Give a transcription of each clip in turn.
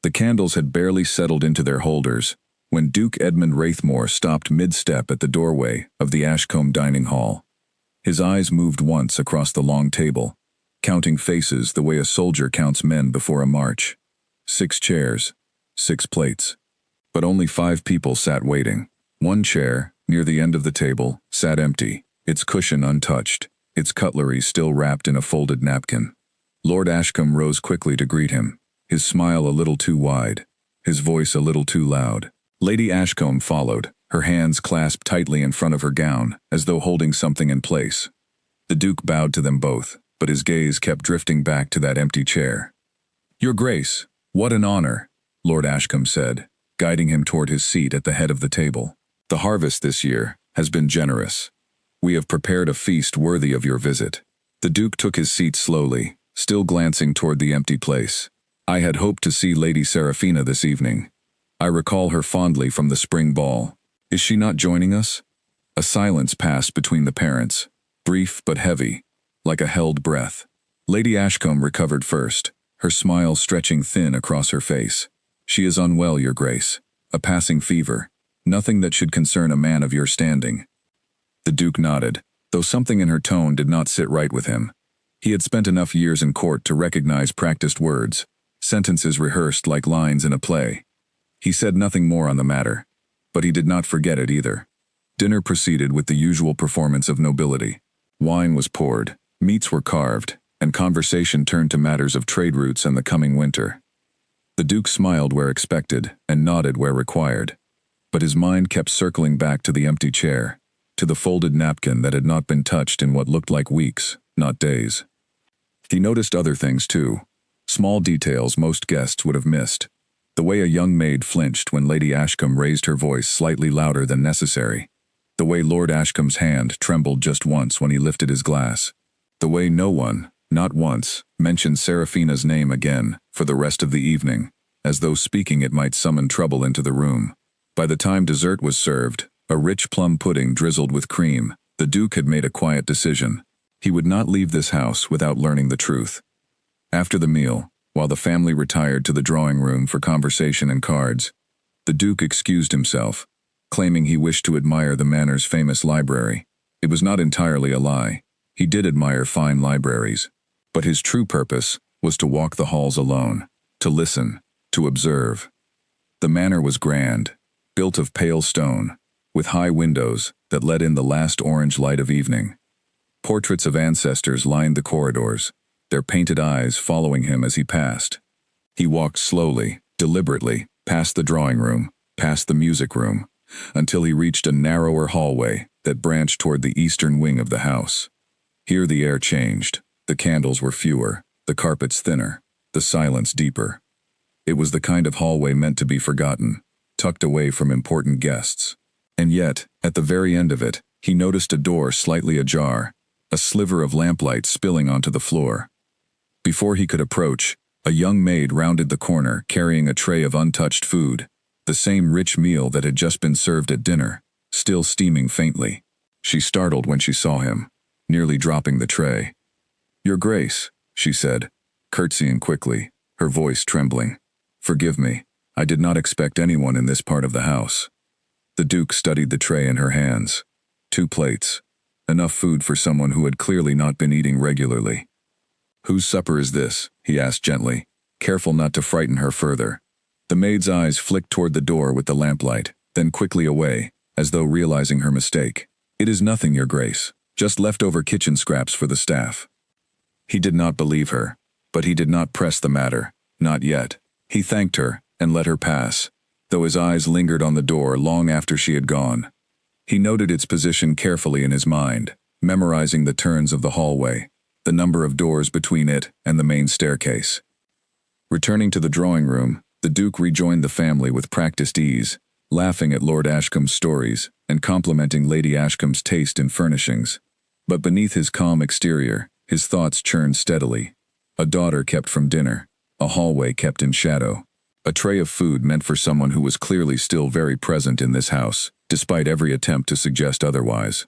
The candles had barely settled into their holders when Duke Edmund Wraithmore stopped mid-step at the doorway of the Ashcombe dining hall. His eyes moved once across the long table, counting faces the way a soldier counts men before a march. 6 chairs, 6 plates. But only 5 people sat waiting. One chair, near the end of the table, sat empty, its cushion untouched, its cutlery still wrapped in a folded napkin. Lord Ashcombe rose quickly to greet him, his smile a little too wide, his voice a little too loud. Lady Ashcombe followed, her hands clasped tightly in front of her gown, as though holding something in place. The Duke bowed to them both, but his gaze kept drifting back to that empty chair. "Your Grace, what an honor," Lord Ashcombe said, guiding him toward his seat at the head of the table. "The harvest this year has been generous. We have prepared a feast worthy of your visit." The Duke took his seat slowly, still glancing toward the empty place. "I had hoped to see Lady Seraphina this evening. I recall her fondly from the spring ball. Is she not joining us?" A silence passed between the parents, brief but heavy, like a held breath. Lady Ashcombe recovered first, her smile stretching thin across her face. "She is unwell, Your Grace. A passing fever. Nothing that should concern a man of your standing." The Duke nodded, though something in her tone did not sit right with him. He had spent enough years in court to recognize practiced words, sentences rehearsed like lines in a play. He said nothing more on the matter, but he did not forget it either. Dinner proceeded with the usual performance of nobility. Wine was poured, meats were carved, and conversation turned to matters of trade routes and the coming winter. The Duke smiled where expected and nodded where required, but his mind kept circling back to the empty chair, to the folded napkin that had not been touched in what looked like weeks, not days. He noticed other things too, small details most guests would have missed. The way a young maid flinched when Lady Ashcombe raised her voice slightly louder than necessary. The way Lord Ashcombe's hand trembled just once when he lifted his glass. The way no one, not once, mentioned Seraphina's name again for the rest of the evening, as though speaking it might summon trouble into the room. By the time dessert was served, a rich plum pudding drizzled with cream, the Duke had made a quiet decision. He would not leave this house without learning the truth. After the meal, while the family retired to the drawing room for conversation and cards, the Duke excused himself, claiming he wished to admire the manor's famous library. It was not entirely a lie. He did admire fine libraries. But his true purpose was to walk the halls alone, to listen, to observe. The manor was grand, built of pale stone, with high windows that let in the last orange light of evening. Portraits of ancestors lined the corridors, their painted eyes following him as he passed. He walked slowly, deliberately, past the drawing room, past the music room, until he reached a narrower hallway that branched toward the eastern wing of the house. Here the air changed. The candles were fewer, the carpets thinner, the silence deeper. It was the kind of hallway meant to be forgotten, tucked away from important guests. And yet, at the very end of it, he noticed a door slightly ajar, a sliver of lamplight spilling onto the floor. Before he could approach, a young maid rounded the corner carrying a tray of untouched food, the same rich meal that had just been served at dinner, still steaming faintly. She startled when she saw him, nearly dropping the tray. "Your Grace," she said, curtsying quickly, her voice trembling. "Forgive me, I did not expect anyone in this part of the house." The Duke studied the tray in her hands. 2 plates. Enough food for someone who had clearly not been eating regularly. "Whose supper is this?" he asked gently, careful not to frighten her further. The maid's eyes flicked toward the door with the lamplight, then quickly away, as though realizing her mistake. "It is nothing, Your Grace, just leftover kitchen scraps for the staff." He did not believe her, but he did not press the matter, not yet. He thanked her and let her pass, though his eyes lingered on the door long after she had gone. He noted its position carefully in his mind, memorizing the turns of the hallway, the number of doors between it and the main staircase. Returning to the drawing room, the Duke rejoined the family with practiced ease, laughing at Lord Ashcombe's stories and complimenting Lady Ashcombe's taste in furnishings. But beneath his calm exterior, his thoughts churned steadily. A daughter kept from dinner, a hallway kept in shadow. A tray of food meant for someone who was clearly still very present in this house, despite every attempt to suggest otherwise.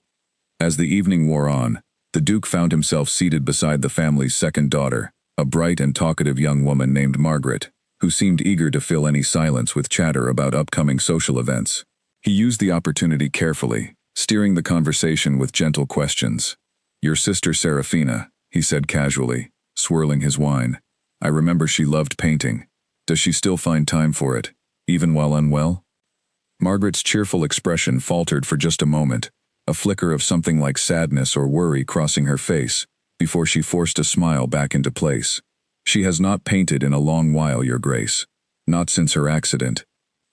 As the evening wore on, the Duke found himself seated beside the family's second daughter, a bright and talkative young woman named Margaret, who seemed eager to fill any silence with chatter about upcoming social events. He used the opportunity carefully, steering the conversation with gentle questions. "Your sister Serafina," he said casually, swirling his wine. "I remember she loved painting. Does she still find time for it, even while unwell?" Margaret's cheerful expression faltered for just a moment, a flicker of something like sadness or worry crossing her face, before she forced a smile back into place. "She has not painted in a long while, Your Grace. Not since her accident."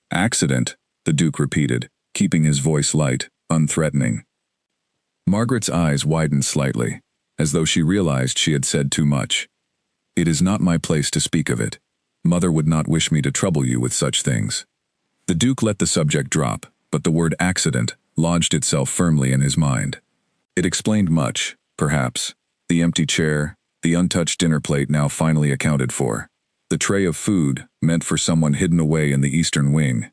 "Accident?" the Duke repeated, keeping his voice light, unthreatening. Margaret's eyes widened slightly, as though she realized she had said too much. "It is not my place to speak of it. Mother would not wish me to trouble you with such things." The Duke let the subject drop, but the word accident lodged itself firmly in his mind. It explained much, perhaps. The empty chair, the untouched dinner plate now finally accounted for. The tray of food, meant for someone hidden away in the eastern wing.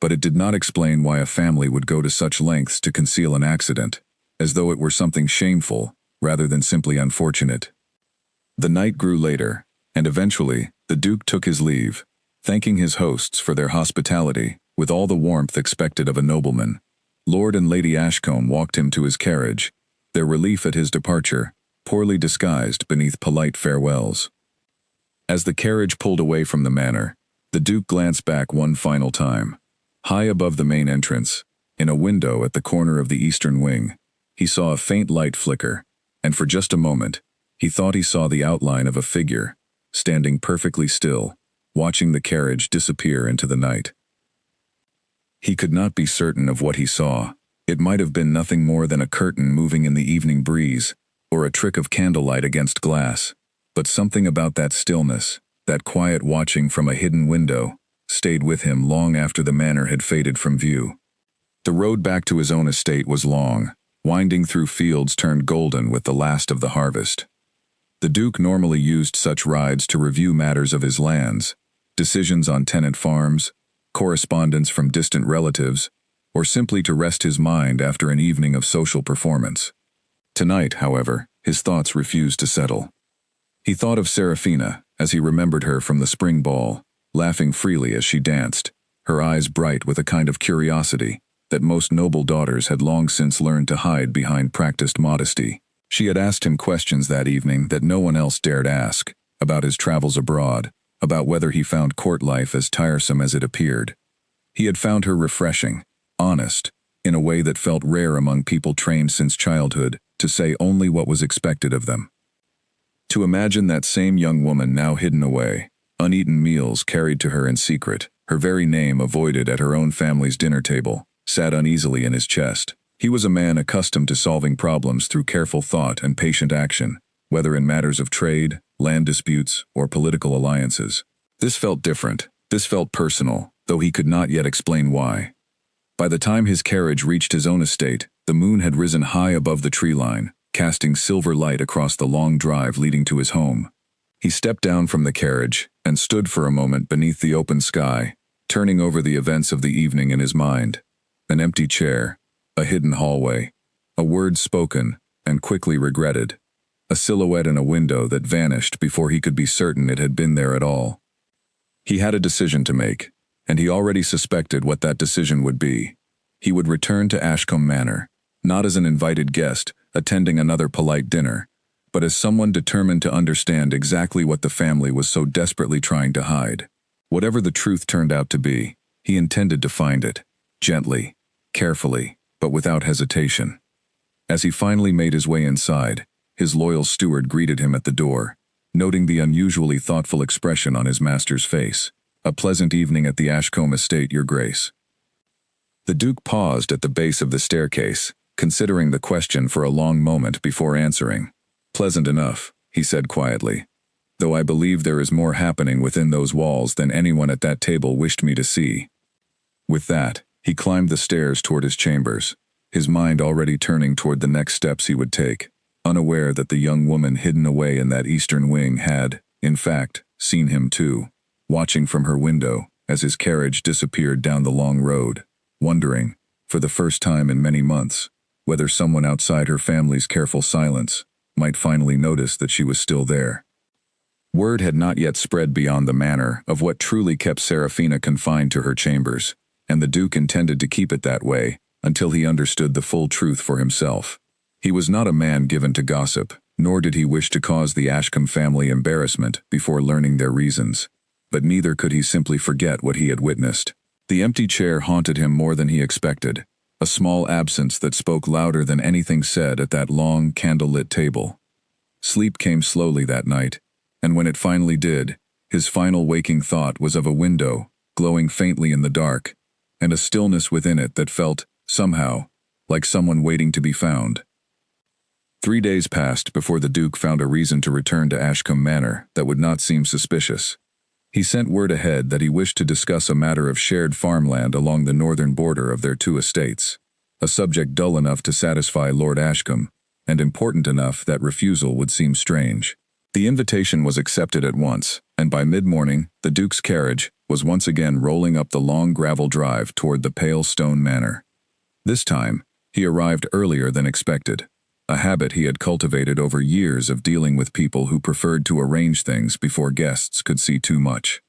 But it did not explain why a family would go to such lengths to conceal an accident, as though it were something shameful, rather than simply unfortunate. The night grew later, and eventually, the Duke took his leave, thanking his hosts for their hospitality, with all the warmth expected of a nobleman. Lord and Lady Ashcombe walked him to his carriage, their relief at his departure, poorly disguised beneath polite farewells. As the carriage pulled away from the manor, the Duke glanced back one final time. High above the main entrance, in a window at the corner of the eastern wing, he saw a faint light flicker, and for just a moment, he thought he saw the outline of a figure, standing perfectly still, watching the carriage disappear into the night. He could not be certain of what he saw. It might have been nothing more than a curtain moving in the evening breeze, or a trick of candlelight against glass, but something about that stillness, that quiet watching from a hidden window, stayed with him long after the manor had faded from view. The road back to his own estate was long, winding through fields turned golden with the last of the harvest. The Duke normally used such rides to review matters of his lands, decisions on tenant farms, correspondence from distant relatives, or simply to rest his mind after an evening of social performance. Tonight, however, his thoughts refused to settle. He thought of Serafina, as he remembered her from the spring ball, laughing freely as she danced, her eyes bright with a kind of curiosity that most noble daughters had long since learned to hide behind practiced modesty. She had asked him questions that evening that no one else dared ask, about his travels abroad, about whether he found court life as tiresome as it appeared. He had found her refreshing, honest, in a way that felt rare among people trained since childhood to say only what was expected of them. To imagine that same young woman now hidden away, uneaten meals carried to her in secret, her very name avoided at her own family's dinner table, sat uneasily in his chest. He was a man accustomed to solving problems through careful thought and patient action, whether in matters of trade, land disputes, or political alliances. This felt different. This felt personal, though he could not yet explain why. By the time his carriage reached his own estate, the moon had risen high above the tree line, casting silver light across the long drive leading to his home. He stepped down from the carriage and stood for a moment beneath the open sky, turning over the events of the evening in his mind. An empty chair, a hidden hallway, a word spoken and quickly regretted, a silhouette in a window that vanished before he could be certain it had been there at all. He had a decision to make, and he already suspected what that decision would be. He would return to Ashcombe Manor, not as an invited guest attending another polite dinner, but as someone determined to understand exactly what the family was so desperately trying to hide. Whatever the truth turned out to be, he intended to find it, gently, carefully, but without hesitation. As he finally made his way inside, his loyal steward greeted him at the door, noting the unusually thoughtful expression on his master's face. "A pleasant evening at the Ashcombe estate, Your Grace." The Duke paused at the base of the staircase, considering the question for a long moment before answering. "Pleasant enough," he said quietly, "though I believe there is more happening within those walls than anyone at that table wished me to see." With that, he climbed the stairs toward his chambers, his mind already turning toward the next steps he would take, unaware that the young woman hidden away in that eastern wing had, in fact, seen him too, watching from her window as his carriage disappeared down the long road, wondering, for the first time in many months, whether someone outside her family's careful silence might finally notice that she was still there. Word had not yet spread beyond the manor of what truly kept Serafina confined to her chambers, and the Duke intended to keep it that way until he understood the full truth for himself. He was not a man given to gossip, nor did he wish to cause the Ashcombe family embarrassment before learning their reasons. But neither could he simply forget what he had witnessed. The empty chair haunted him more than he expected, a small absence that spoke louder than anything said at that long, candle-lit table. Sleep came slowly that night, and when it finally did, his final waking thought was of a window, glowing faintly in the dark, and a stillness within it that felt, somehow, like someone waiting to be found. 3 days passed before the Duke found a reason to return to Ashcombe Manor that would not seem suspicious. He sent word ahead that he wished to discuss a matter of shared farmland along the northern border of their 2 estates, a subject dull enough to satisfy Lord Ashcombe, and important enough that refusal would seem strange. The invitation was accepted at once, and by mid-morning, the Duke's carriage was once again rolling up the long gravel drive toward the pale stone manor. This time, he arrived earlier than expected, a habit he had cultivated over years of dealing with people who preferred to arrange things before guests could see too much.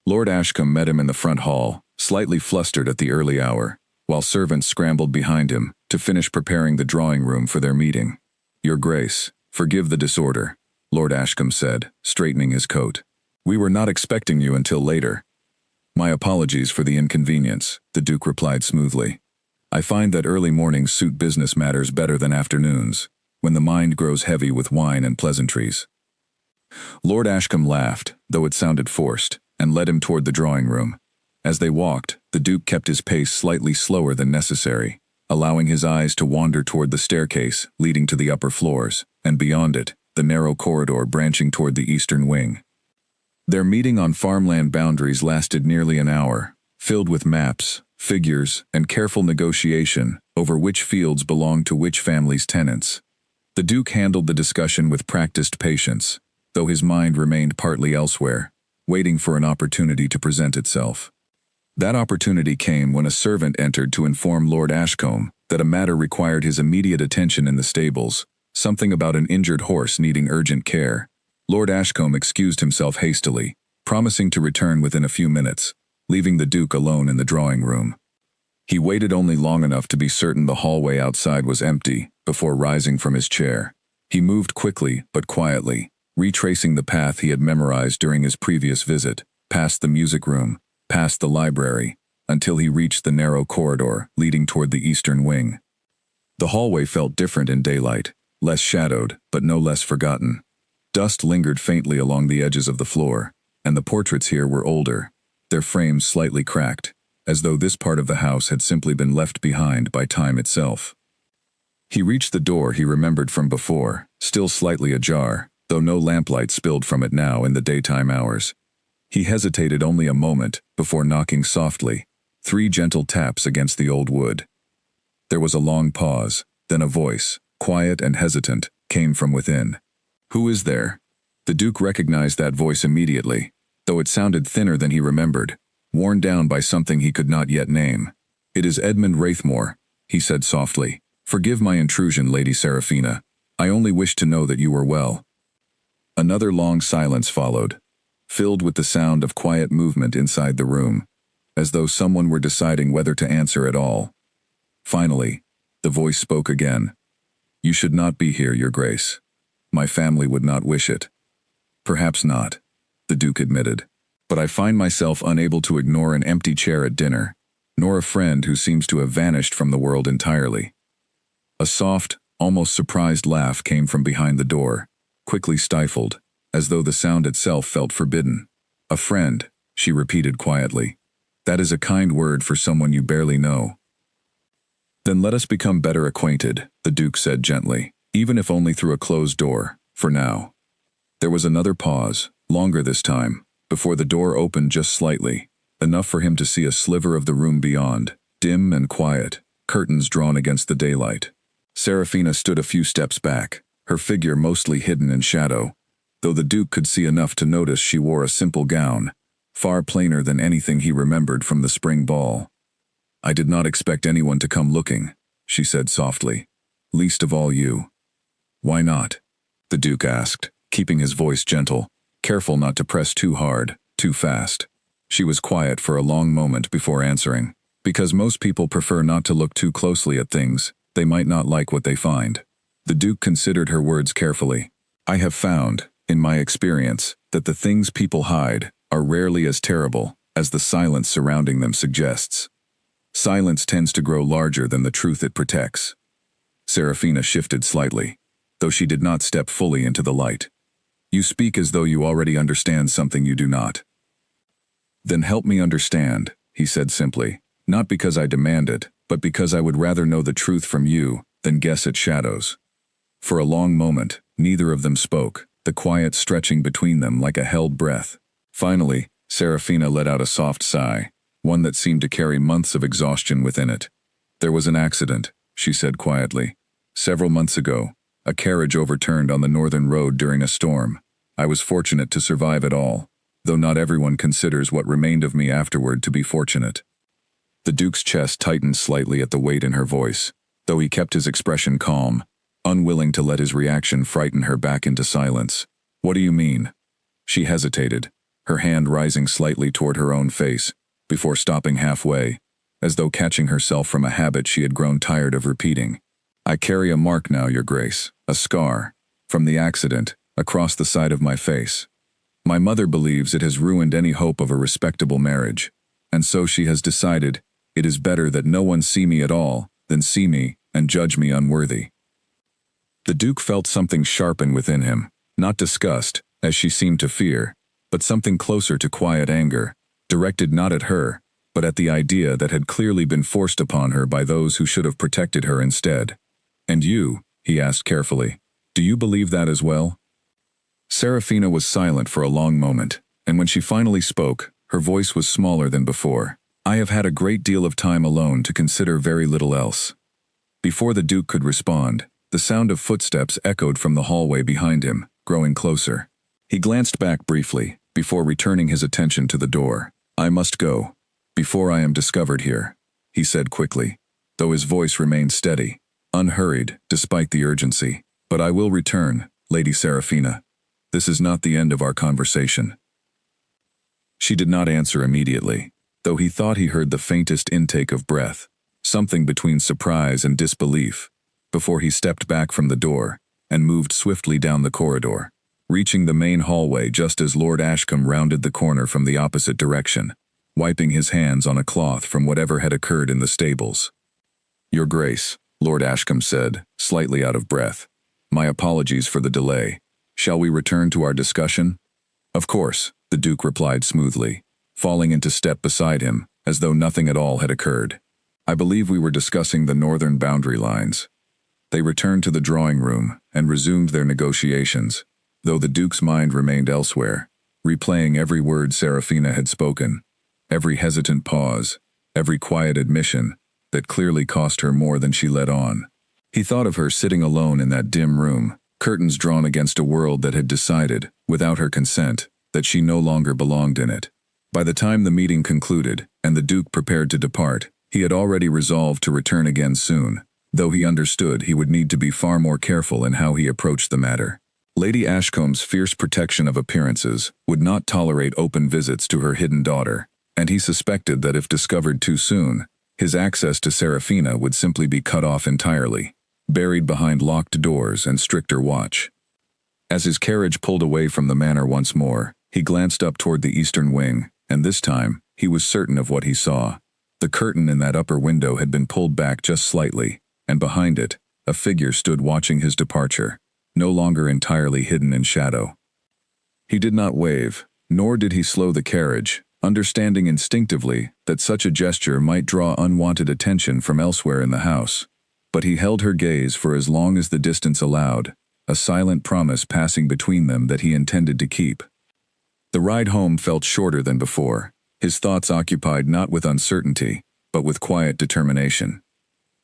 Lord Ashcombe met him in the front hall, slightly flustered at the early hour, while servants scrambled behind him to finish preparing the drawing room for their meeting. "Your Grace, forgive the disorder," Lord Ashcombe said, straightening his coat. "We were not expecting you until later." "My apologies for the inconvenience," the Duke replied smoothly. "I find that early mornings suit business matters better than afternoons, when the mind grows heavy with wine and pleasantries." Lord Ashcombe laughed, though it sounded forced, and led him toward the drawing room. As they walked, the Duke kept his pace slightly slower than necessary, allowing his eyes to wander toward the staircase leading to the upper floors, and beyond it, the narrow corridor branching toward the eastern wing. Their meeting on farmland boundaries lasted nearly an hour, filled with maps, figures, and careful negotiation over which fields belonged to which family's tenants. The Duke handled the discussion with practiced patience, though his mind remained partly elsewhere, waiting for an opportunity to present itself. That opportunity came when a servant entered to inform Lord Ashcombe that a matter required his immediate attention in the stables, something about an injured horse needing urgent care. Lord Ashcombe excused himself hastily, promising to return within a few minutes, leaving the Duke alone in the drawing room. He waited only long enough to be certain the hallway outside was empty before rising from his chair. He moved quickly but quietly, retracing the path he had memorized during his previous visit, past the music room, past the library, until he reached the narrow corridor leading toward the eastern wing. The hallway felt different in daylight, less shadowed, but no less forgotten. Dust lingered faintly along the edges of the floor, and the portraits here were older, their frames slightly cracked, as though this part of the house had simply been left behind by time itself. He reached the door he remembered from before, still slightly ajar, though no lamplight spilled from it now in the daytime hours. He hesitated only a moment before knocking softly, 3 gentle taps against the old wood. There was a long pause, then a voice, quiet and hesitant, came from within. "Who is there?" The Duke recognized that voice immediately, though it sounded thinner than he remembered, worn down by something he could not yet name. "It is Edmund Wraithmore," he said softly. "Forgive my intrusion, Lady Serafina. I only wished to know that you were well." Another long silence followed, filled with the sound of quiet movement inside the room, as though someone were deciding whether to answer at all. Finally, the voice spoke again. "You should not be here, Your Grace. My family would not wish it." "Perhaps not," the Duke admitted, "but I find myself unable to ignore an empty chair at dinner, nor a friend who seems to have vanished from the world entirely." A soft, almost surprised laugh came from behind the door, quickly stifled, as though the sound itself felt forbidden. "A friend," she repeated quietly. "That is a kind word for someone you barely know." "Then let us become better acquainted," the Duke said gently, "even if only through a closed door, for now." There was another pause, longer this time, before the door opened just slightly, enough for him to see a sliver of the room beyond, dim and quiet, curtains drawn against the daylight. Serafina stood a few steps back, her figure mostly hidden in shadow, though the Duke could see enough to notice she wore a simple gown, far plainer than anything he remembered from the spring ball. "I did not expect anyone to come looking," she said softly. "Least of all you." "Why not?" the Duke asked, keeping his voice gentle. careful not to press too hard, too fast. She was quiet for a long moment before answering, because most people prefer not to look too closely at things. They might not like what they find. The Duke considered her words carefully. I have found, in my experience, that the things people hide are rarely as terrible as the silence surrounding them suggests. Silence tends to grow larger than the truth it protects. Serafina shifted slightly, though she did not step fully into the light. You speak as though you already understand something you do not. Then help me understand, he said simply, not because I demand it, but because I would rather know the truth from you than guess at shadows. For a long moment, neither of them spoke, the quiet stretching between them like a held breath. Finally, Serafina let out a soft sigh, one that seemed to carry months of exhaustion within it. There was an accident, she said quietly. Several months ago, a carriage overturned on the northern road during a storm. I was fortunate to survive it all, though not everyone considers what remained of me afterward to be fortunate. The Duke's chest tightened slightly at the weight in her voice, though he kept his expression calm, unwilling to let his reaction frighten her back into silence. What do you mean? She hesitated, her hand rising slightly toward her own face, before stopping halfway, as though catching herself from a habit she had grown tired of repeating. I carry a mark now, Your Grace, a scar, from the accident, across the side of my face. My mother believes it has ruined any hope of a respectable marriage, and so she has decided it is better that no one see me at all than see me and judge me unworthy. The Duke felt something sharpen within him, not disgust, as she seemed to fear, but something closer to quiet anger, directed not at her, but at the idea that had clearly been forced upon her by those who should have protected her instead. And you, he asked carefully, do you believe that as well? Serafina was silent for a long moment, and when she finally spoke, her voice was smaller than before. I have had a great deal of time alone to consider very little else. Before the Duke could respond, the sound of footsteps echoed from the hallway behind him, growing closer. He glanced back briefly, before returning his attention to the door. I must go, before I am discovered here, he said quickly, though his voice remained steady, unhurried despite the urgency. But I will return, Lady Serafina. This is not the end of our conversation. She did not answer immediately, though he thought he heard the faintest intake of breath, something between surprise and disbelief, before he stepped back from the door and moved swiftly down the corridor, reaching the main hallway just as Lord Ashcombe rounded the corner from the opposite direction, wiping his hands on a cloth from whatever had occurred in the stables. Your Grace, Lord Ashcombe said, slightly out of breath. My apologies for the delay. Shall we return to our discussion? Of course, the Duke replied smoothly, falling into step beside him, as though nothing at all had occurred. I believe we were discussing the northern boundary lines. They returned to the drawing room and resumed their negotiations, though the Duke's mind remained elsewhere, replaying every word Serafina had spoken, every hesitant pause, every quiet admission that clearly cost her more than she let on. He thought of her sitting alone in that dim room, curtains drawn against a world that had decided, without her consent, that she no longer belonged in it. By the time the meeting concluded and the Duke prepared to depart, he had already resolved to return again soon, though he understood he would need to be far more careful in how he approached the matter. Lady Ashcombe's fierce protection of appearances would not tolerate open visits to her hidden daughter, and he suspected that if discovered too soon, his access to Serafina would simply be cut off entirely, buried behind locked doors and stricter watch. As his carriage pulled away from the manor once more, he glanced up toward the eastern wing, and this time, he was certain of what he saw. The curtain in that upper window had been pulled back just slightly, and behind it, a figure stood watching his departure, no longer entirely hidden in shadow. He did not wave, nor did he slow the carriage, understanding instinctively that such a gesture might draw unwanted attention from elsewhere in the house. But he held her gaze for as long as the distance allowed, a silent promise passing between them that he intended to keep. The ride home felt shorter than before, his thoughts occupied not with uncertainty, but with quiet determination.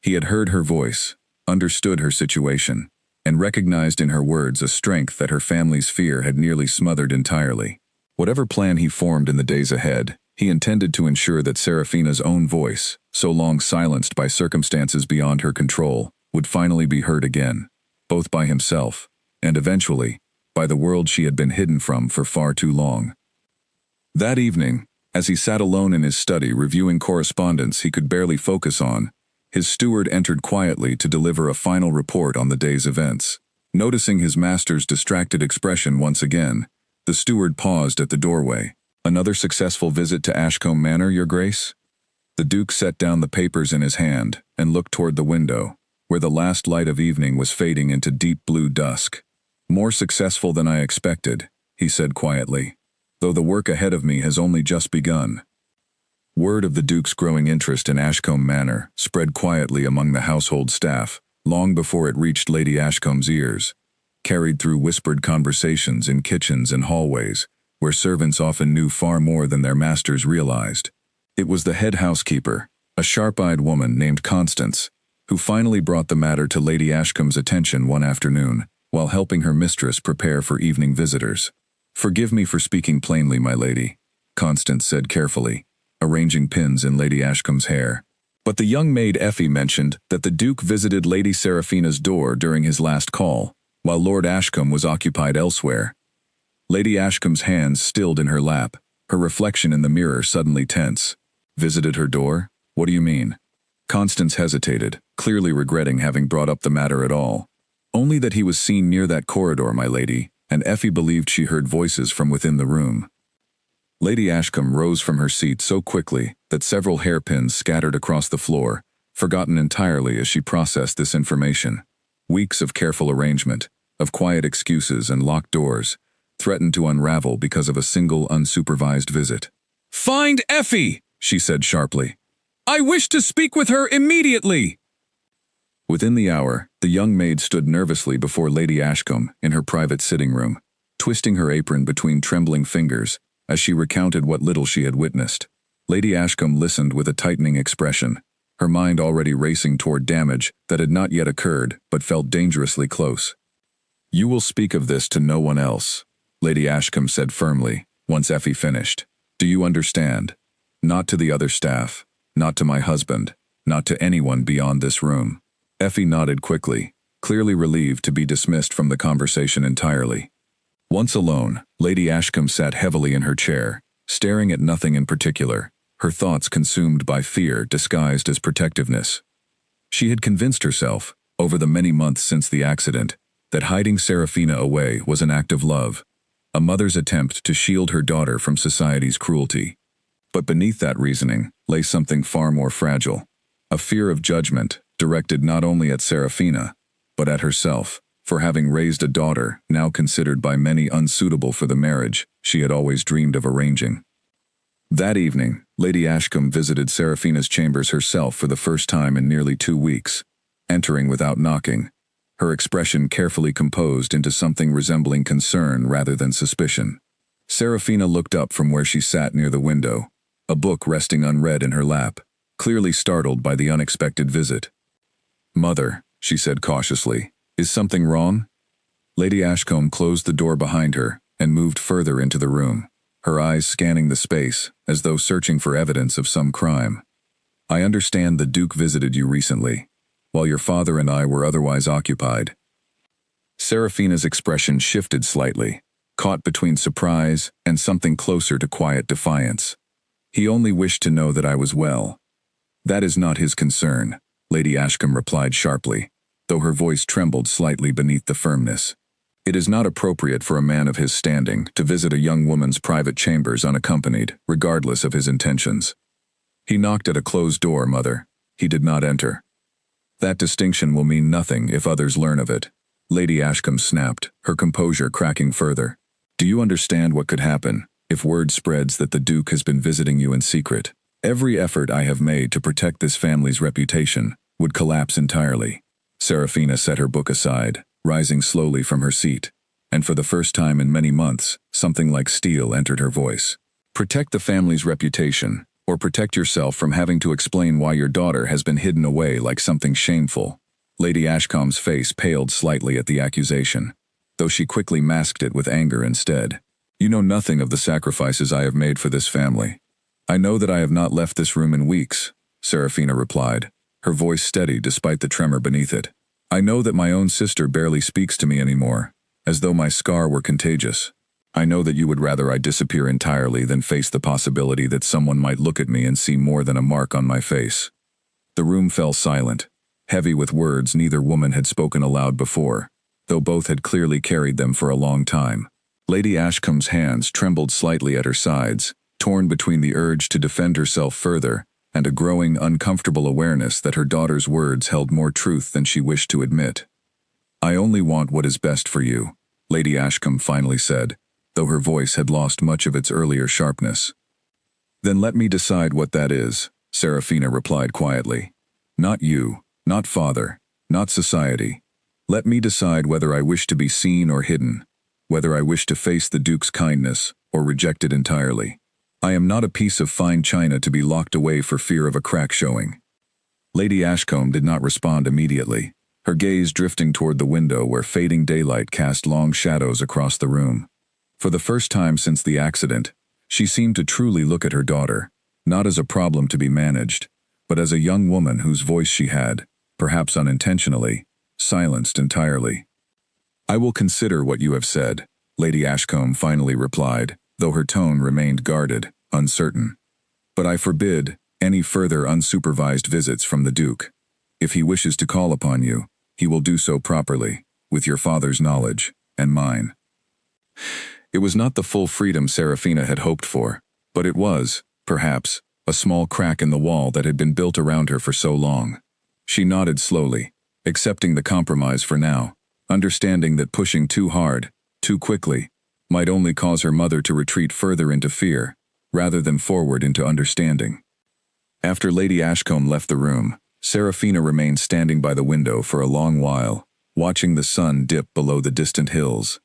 He had heard her voice, understood her situation, and recognized in her words a strength that her family's fear had nearly smothered entirely. Whatever plan he formed in the days ahead, he intended to ensure that Serafina's own voice, so long silenced by circumstances beyond her control, would finally be heard again, both by himself, and eventually, by the world she had been hidden from for far too long. That evening, as he sat alone in his study reviewing correspondence he could barely focus on, his steward entered quietly to deliver a final report on the day's events. Noticing his master's distracted expression once again, the steward paused at the doorway. "Another successful visit to Ashcombe Manor, Your Grace?" The Duke set down the papers in his hand and looked toward the window, where the last light of evening was fading into deep blue dusk. "More successful than I expected," he said quietly, "though the work ahead of me has only just begun." Word of the Duke's growing interest in Ashcombe Manor spread quietly among the household staff, long before it reached Lady Ashcombe's ears, carried through whispered conversations in kitchens and hallways, where servants often knew far more than their masters realized. It was the head housekeeper, a sharp-eyed woman named Constance, who finally brought the matter to Lady Ashcombe's attention one afternoon, while helping her mistress prepare for evening visitors. "Forgive me for speaking plainly, my lady," Constance said carefully, arranging pins in Lady Ashcombe's hair. "But the young maid Effie mentioned that the Duke visited Lady Seraphina's door during his last call, while Lord Ashcombe was occupied elsewhere." Lady Ashcombe's hands stilled in her lap, her reflection in the mirror suddenly tense. "Visited her door? What do you mean?" Constance hesitated, clearly regretting having brought up the matter at all. "Only that he was seen near that corridor, my lady, and Effie believed she heard voices from within the room." Lady Ashcombe rose from her seat so quickly that several hairpins scattered across the floor, forgotten entirely as she processed this information. Weeks of careful arrangement, of quiet excuses and locked doors, threatened to unravel because of a single unsupervised visit. "Find Effie!" she said sharply. "I wish to speak with her immediately!" Within the hour, the young maid stood nervously before Lady Ashcombe in her private sitting room, twisting her apron between trembling fingers as she recounted what little she had witnessed. Lady Ashcombe listened with a tightening expression, her mind already racing toward damage that had not yet occurred but felt dangerously close. "You will speak of this to no one else," Lady Ashcombe said firmly, once Effie finished. "Do you understand? Not to the other staff, not to my husband, not to anyone beyond this room." Effie nodded quickly, clearly relieved to be dismissed from the conversation entirely. Once alone, Lady Ashcombe sat heavily in her chair, staring at nothing in particular, her thoughts consumed by fear disguised as protectiveness. She had convinced herself, over the many months since the accident, that hiding Seraphina away was an act of love, a mother's attempt to shield her daughter from society's cruelty. But beneath that reasoning lay something far more fragile, a fear of judgment directed not only at Seraphina, but at herself, for having raised a daughter now considered by many unsuitable for the marriage she had always dreamed of arranging. That evening, Lady Ashcombe visited Seraphina's chambers herself for the first time in nearly 2 weeks, entering without knocking, her expression carefully composed into something resembling concern rather than suspicion. Seraphina looked up from where she sat near the window, a book resting unread in her lap, clearly startled by the unexpected visit. "Mother," she said cautiously, "is something wrong?" Lady Ashcombe closed the door behind her and moved further into the room, her eyes scanning the space as though searching for evidence of some crime. "I understand the Duke visited you recently, while your father and I were otherwise occupied." Seraphina's expression shifted slightly, caught between surprise and something closer to quiet defiance. "He only wished to know that I was well." "That is not his concern," Lady Ashcombe replied sharply, though her voice trembled slightly beneath the firmness. "It is not appropriate for a man of his standing to visit a young woman's private chambers unaccompanied, regardless of his intentions." "He knocked at a closed door, Mother. He did not enter." "That distinction will mean nothing if others learn of it," Lady Ashcombe snapped, her composure cracking further. "Do you understand what could happen if word spreads that the Duke has been visiting you in secret? Every effort I have made to protect this family's reputation would collapse entirely." Seraphina set her book aside, rising slowly from her seat, and for the first time in many months, something like steel entered her voice. "Protect the family's reputation, or protect yourself from having to explain why your daughter has been hidden away like something shameful." Lady Ashcombe's face paled slightly at the accusation, though she quickly masked it with anger instead. "You know nothing of the sacrifices I have made for this family." "I know that I have not left this room in weeks," Seraphina replied, her voice steady despite the tremor beneath it. "I know that my own sister barely speaks to me anymore, as though my scar were contagious. I know that you would rather I disappear entirely than face the possibility that someone might look at me and see more than a mark on my face." The room fell silent, heavy with words neither woman had spoken aloud before, though both had clearly carried them for a long time. Lady Ashcombe's hands trembled slightly at her sides, torn between the urge to defend herself further and a growing, uncomfortable awareness that her daughter's words held more truth than she wished to admit. "I only want what is best for you," Lady Ashcombe finally said, though her voice had lost much of its earlier sharpness. "Then let me decide what that is," Serafina replied quietly. "Not you, not father, not society. Let me decide whether I wish to be seen or hidden, whether I wish to face the Duke's kindness or reject it entirely. I am not a piece of fine china to be locked away for fear of a crack showing." Lady Ashcombe did not respond immediately, her gaze drifting toward the window where fading daylight cast long shadows across the room. For the first time since the accident, she seemed to truly look at her daughter, not as a problem to be managed, but as a young woman whose voice she had, perhaps unintentionally, silenced entirely. "I will consider what you have said," Lady Ashcombe finally replied, though her tone remained guarded, uncertain. "But I forbid any further unsupervised visits from the Duke. If he wishes to call upon you, he will do so properly, with your father's knowledge, and mine." It was not the full freedom Serafina had hoped for, but it was, perhaps, a small crack in the wall that had been built around her for so long. She nodded slowly, accepting the compromise for now, understanding that pushing too hard, too quickly, might only cause her mother to retreat further into fear, rather than forward into understanding. After Lady Ashcombe left the room, Serafina remained standing by the window for a long while, watching the sun dip below the distant hills.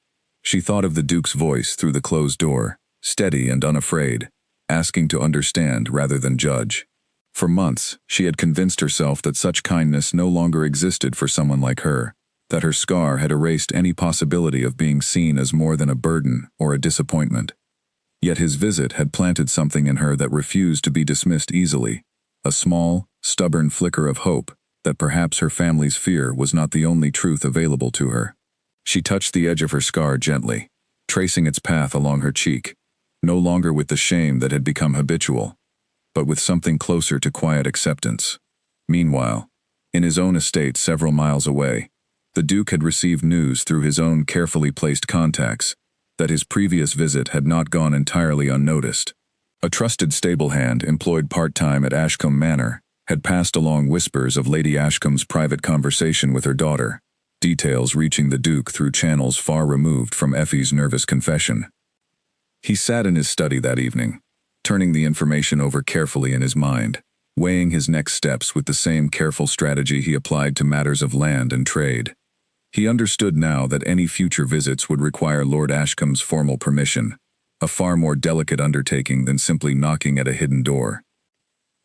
She thought of the Duke's voice through the closed door, steady and unafraid, asking to understand rather than judge. For months, she had convinced herself that such kindness no longer existed for someone like her, that her scar had erased any possibility of being seen as more than a burden or a disappointment. Yet his visit had planted something in her that refused to be dismissed easily, a small, stubborn flicker of hope that perhaps her family's fear was not the only truth available to her. She touched the edge of her scar gently, tracing its path along her cheek, no longer with the shame that had become habitual, but with something closer to quiet acceptance. Meanwhile, in his own estate several miles away, the Duke had received news through his own carefully placed contacts that his previous visit had not gone entirely unnoticed. A trusted stable hand employed part-time at Ashcombe Manor had passed along whispers of Lady Ashcombe's private conversation with her daughter, details reaching the Duke through channels far removed from Effie's nervous confession. He sat in his study that evening, turning the information over carefully in his mind, weighing his next steps with the same careful strategy he applied to matters of land and trade. He understood now that any future visits would require Lord Ashcombe's formal permission, a far more delicate undertaking than simply knocking at a hidden door.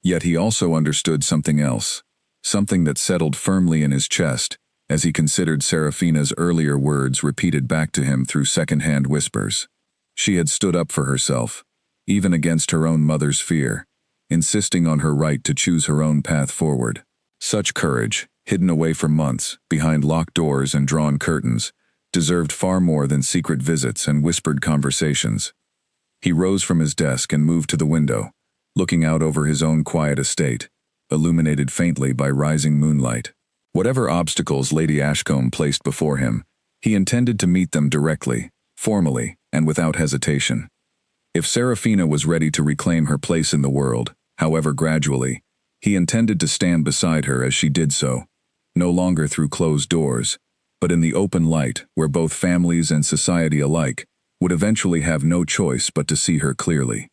Yet he also understood something else, something that settled firmly in his chest as he considered Serafina's earlier words repeated back to him through second-hand whispers. She had stood up for herself, even against her own mother's fear, insisting on her right to choose her own path forward. Such courage, hidden away for months, behind locked doors and drawn curtains, deserved far more than secret visits and whispered conversations. He rose from his desk and moved to the window, looking out over his own quiet estate, illuminated faintly by rising moonlight. Whatever obstacles Lady Ashcombe placed before him, he intended to meet them directly, formally, and without hesitation. If Serafina was ready to reclaim her place in the world, however gradually, he intended to stand beside her as she did so, no longer through closed doors, but in the open light where both families and society alike would eventually have no choice but to see her clearly.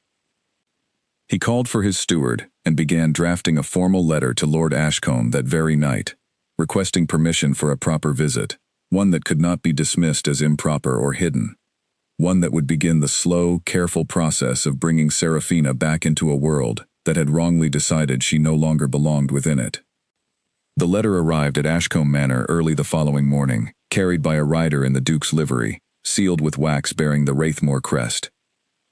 He called for his steward and began drafting a formal letter to Lord Ashcombe that very night, requesting permission for a proper visit, one that could not be dismissed as improper or hidden, one that would begin the slow, careful process of bringing Serafina back into a world that had wrongly decided she no longer belonged within it. The letter arrived at Ashcombe Manor early the following morning, carried by a rider in the Duke's livery, sealed with wax bearing the Wraithmore crest.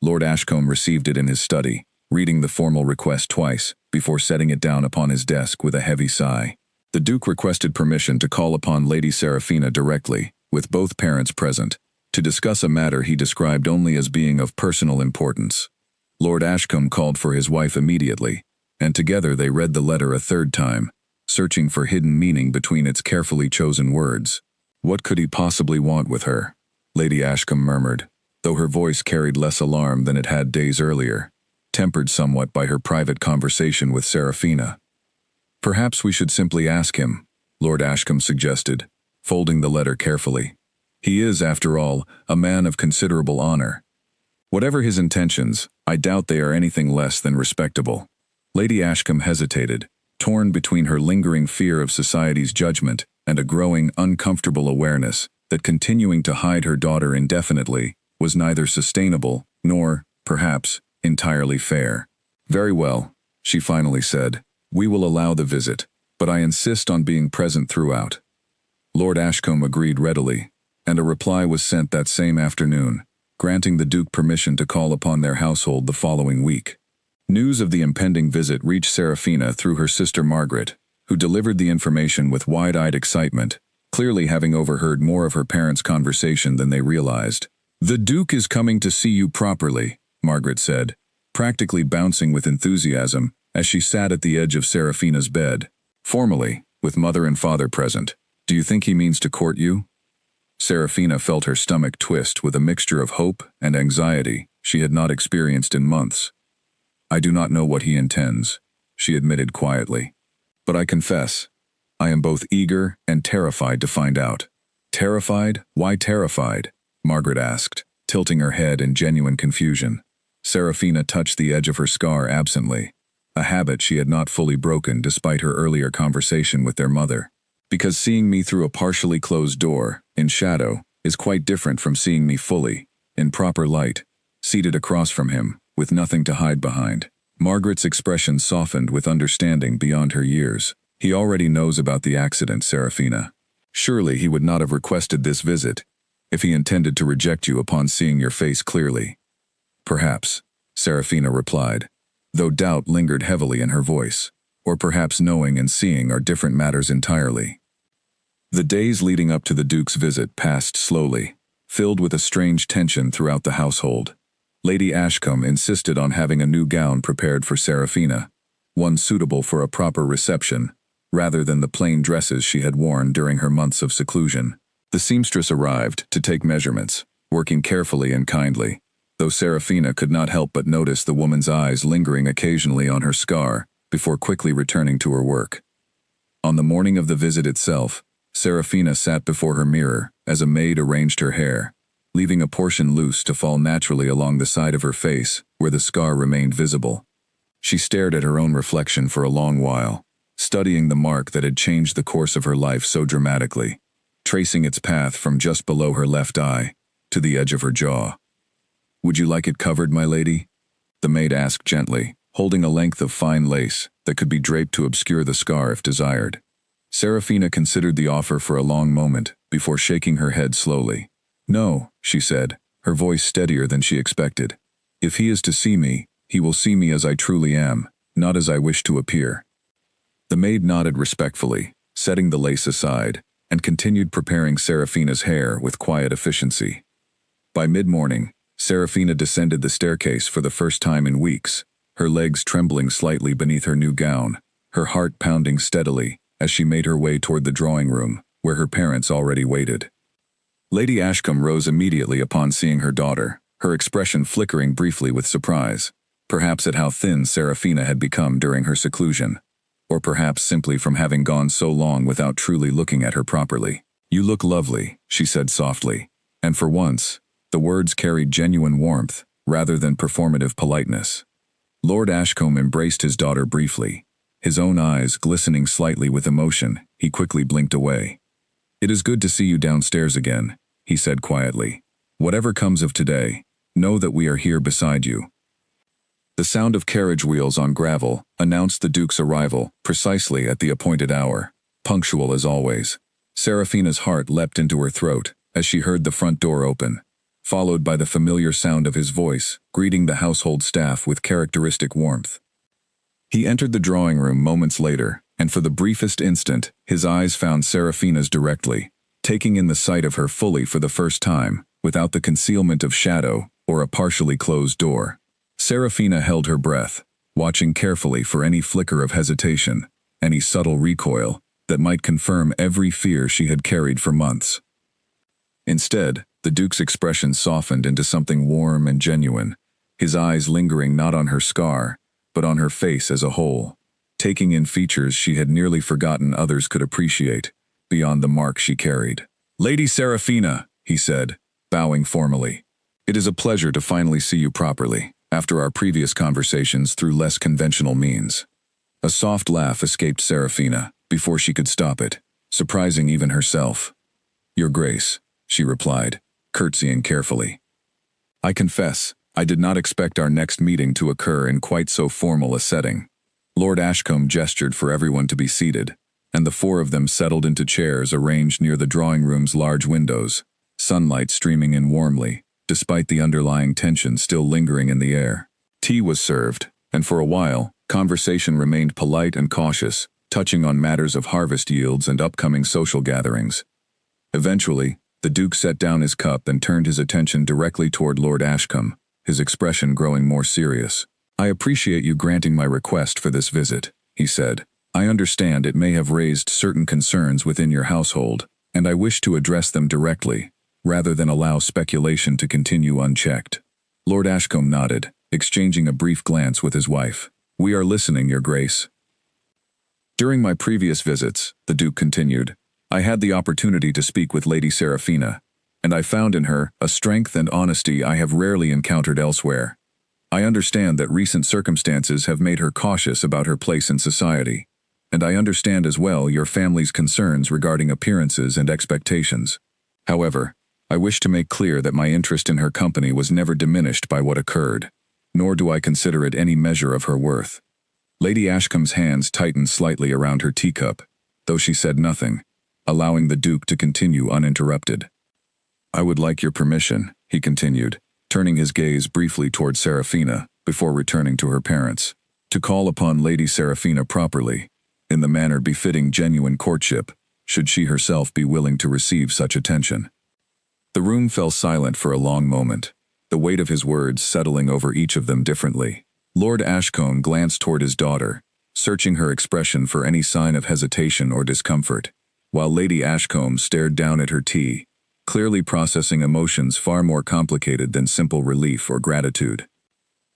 Lord Ashcombe received it in his study, reading the formal request twice, before setting it down upon his desk with a heavy sigh. The Duke requested permission to call upon Lady Serafina directly, with both parents present, to discuss a matter he described only as being of personal importance. Lord Ashcombe called for his wife immediately, and together they read the letter a third time, searching for hidden meaning between its carefully chosen words. "What could he possibly want with her?" Lady Ashcombe murmured, though her voice carried less alarm than it had days earlier, tempered somewhat by her private conversation with Seraphina. "Perhaps we should simply ask him," Lord Ashcombe suggested, folding the letter carefully. "He is, after all, a man of considerable honor. Whatever his intentions, I doubt they are anything less than respectable." Lady Ashcombe hesitated, torn between her lingering fear of society's judgment and a growing, uncomfortable awareness that continuing to hide her daughter indefinitely was neither sustainable nor, perhaps, entirely fair. "Very well," she finally said. "We will allow the visit, but I insist on being present throughout." Lord Ashcombe agreed readily, and a reply was sent that same afternoon, granting the Duke permission to call upon their household the following week. News of the impending visit reached Seraphina through her sister Margaret, who delivered the information with wide-eyed excitement, clearly having overheard more of her parents' conversation than they realized. "The Duke is coming to see you properly," Margaret said, practically bouncing with enthusiasm as she sat at the edge of Seraphina's bed. "Formally, with mother and father present. Do you think he means to court you?" Seraphina felt her stomach twist with a mixture of hope and anxiety she had not experienced in months. "I do not know what he intends," she admitted quietly. "But I confess, I am both eager and terrified to find out." "Terrified? Why terrified?" Margaret asked, tilting her head in genuine confusion. Seraphina touched the edge of her scar absently, a habit she had not fully broken despite her earlier conversation with their mother. "Because seeing me through a partially closed door, in shadow, is quite different from seeing me fully, in proper light, seated across from him, with nothing to hide behind." Margaret's expression softened with understanding beyond her years. "He already knows about the accident, Seraphina. Surely he would not have requested this visit if he intended to reject you upon seeing your face clearly." "Perhaps," Seraphina replied, though doubt lingered heavily in her voice. "Or perhaps knowing and seeing are different matters entirely." The days leading up to the Duke's visit passed slowly, filled with a strange tension throughout the household. Lady Ashcombe insisted on having a new gown prepared for Seraphina, one suitable for a proper reception, rather than the plain dresses she had worn during her months of seclusion. The seamstress arrived to take measurements, working carefully and kindly, though Seraphina could not help but notice the woman's eyes lingering occasionally on her scar before quickly returning to her work. On the morning of the visit itself, Seraphina sat before her mirror as a maid arranged her hair, leaving a portion loose to fall naturally along the side of her face where the scar remained visible. She stared at her own reflection for a long while, studying the mark that had changed the course of her life so dramatically, tracing its path from just below her left eye to the edge of her jaw. "Would you like it covered, my lady?" the maid asked gently, holding a length of fine lace that could be draped to obscure the scar if desired. Seraphina considered the offer for a long moment before shaking her head slowly. "No," she said, her voice steadier than she expected. "If he is to see me, he will see me as I truly am, not as I wish to appear." The maid nodded respectfully, setting the lace aside, and continued preparing Seraphina's hair with quiet efficiency. By mid-morning, Seraphina descended the staircase for the first time in weeks, her legs trembling slightly beneath her new gown, her heart pounding steadily as she made her way toward the drawing room, where her parents already waited. Lady Ashcombe rose immediately upon seeing her daughter, her expression flickering briefly with surprise, perhaps at how thin Seraphina had become during her seclusion, or perhaps simply from having gone so long without truly looking at her properly. "You look lovely," she said softly, and for once, the words carried genuine warmth rather than performative politeness. Lord Ashcombe embraced his daughter briefly, his own eyes glistening slightly with emotion. He quickly blinked away. "It is good to see you downstairs again," he said quietly. "Whatever comes of today, know that we are here beside you." The sound of carriage wheels on gravel announced the Duke's arrival precisely at the appointed hour, punctual as always. Seraphina's heart leapt into her throat as she heard the front door open, followed by the familiar sound of his voice, greeting the household staff with characteristic warmth. He entered the drawing room moments later, and for the briefest instant, his eyes found Seraphina's directly, taking in the sight of her fully for the first time, without the concealment of shadow or a partially closed door. Serafina held her breath, watching carefully for any flicker of hesitation, any subtle recoil that might confirm every fear she had carried for months. Instead, the Duke's expression softened into something warm and genuine, his eyes lingering not on her scar, but on her face as a whole, taking in features she had nearly forgotten others could appreciate, beyond the mark she carried. "Lady Serafina," he said, bowing formally. "It is a pleasure to finally see you properly, after our previous conversations through less conventional means." A soft laugh escaped Serafina before she could stop it, surprising even herself. "Your Grace," she replied, curtsying carefully. "I confess, I did not expect our next meeting to occur in quite so formal a setting." Lord Ashcombe gestured for everyone to be seated, and the four of them settled into chairs arranged near the drawing room's large windows, sunlight streaming in warmly, despite the underlying tension still lingering in the air. Tea was served, and for a while, conversation remained polite and cautious, touching on matters of harvest yields and upcoming social gatherings. Eventually, the Duke set down his cup and turned his attention directly toward Lord Ashcombe, his expression growing more serious. "I appreciate you granting my request for this visit," he said. "I understand it may have raised certain concerns within your household, and I wish to address them directly, rather than allow speculation to continue unchecked." Lord Ashcombe nodded, exchanging a brief glance with his wife. "We are listening, Your Grace." "During my previous visits," the Duke continued, "I had the opportunity to speak with Lady Serafina, and I found in her a strength and honesty I have rarely encountered elsewhere. I understand that recent circumstances have made her cautious about her place in society, and I understand as well your family's concerns regarding appearances and expectations. However, I wish to make clear that my interest in her company was never diminished by what occurred, nor do I consider it any measure of her worth." Lady Ashcombe's hands tightened slightly around her teacup, though she said nothing, allowing the Duke to continue uninterrupted. "I would like your permission," he continued, turning his gaze briefly toward Serafina before returning to her parents, "to call upon Lady Serafina properly, in the manner befitting genuine courtship, should she herself be willing to receive such attention." The room fell silent for a long moment, the weight of his words settling over each of them differently. Lord Ashcombe glanced toward his daughter, searching her expression for any sign of hesitation or discomfort, while Lady Ashcombe stared down at her tea, clearly processing emotions far more complicated than simple relief or gratitude.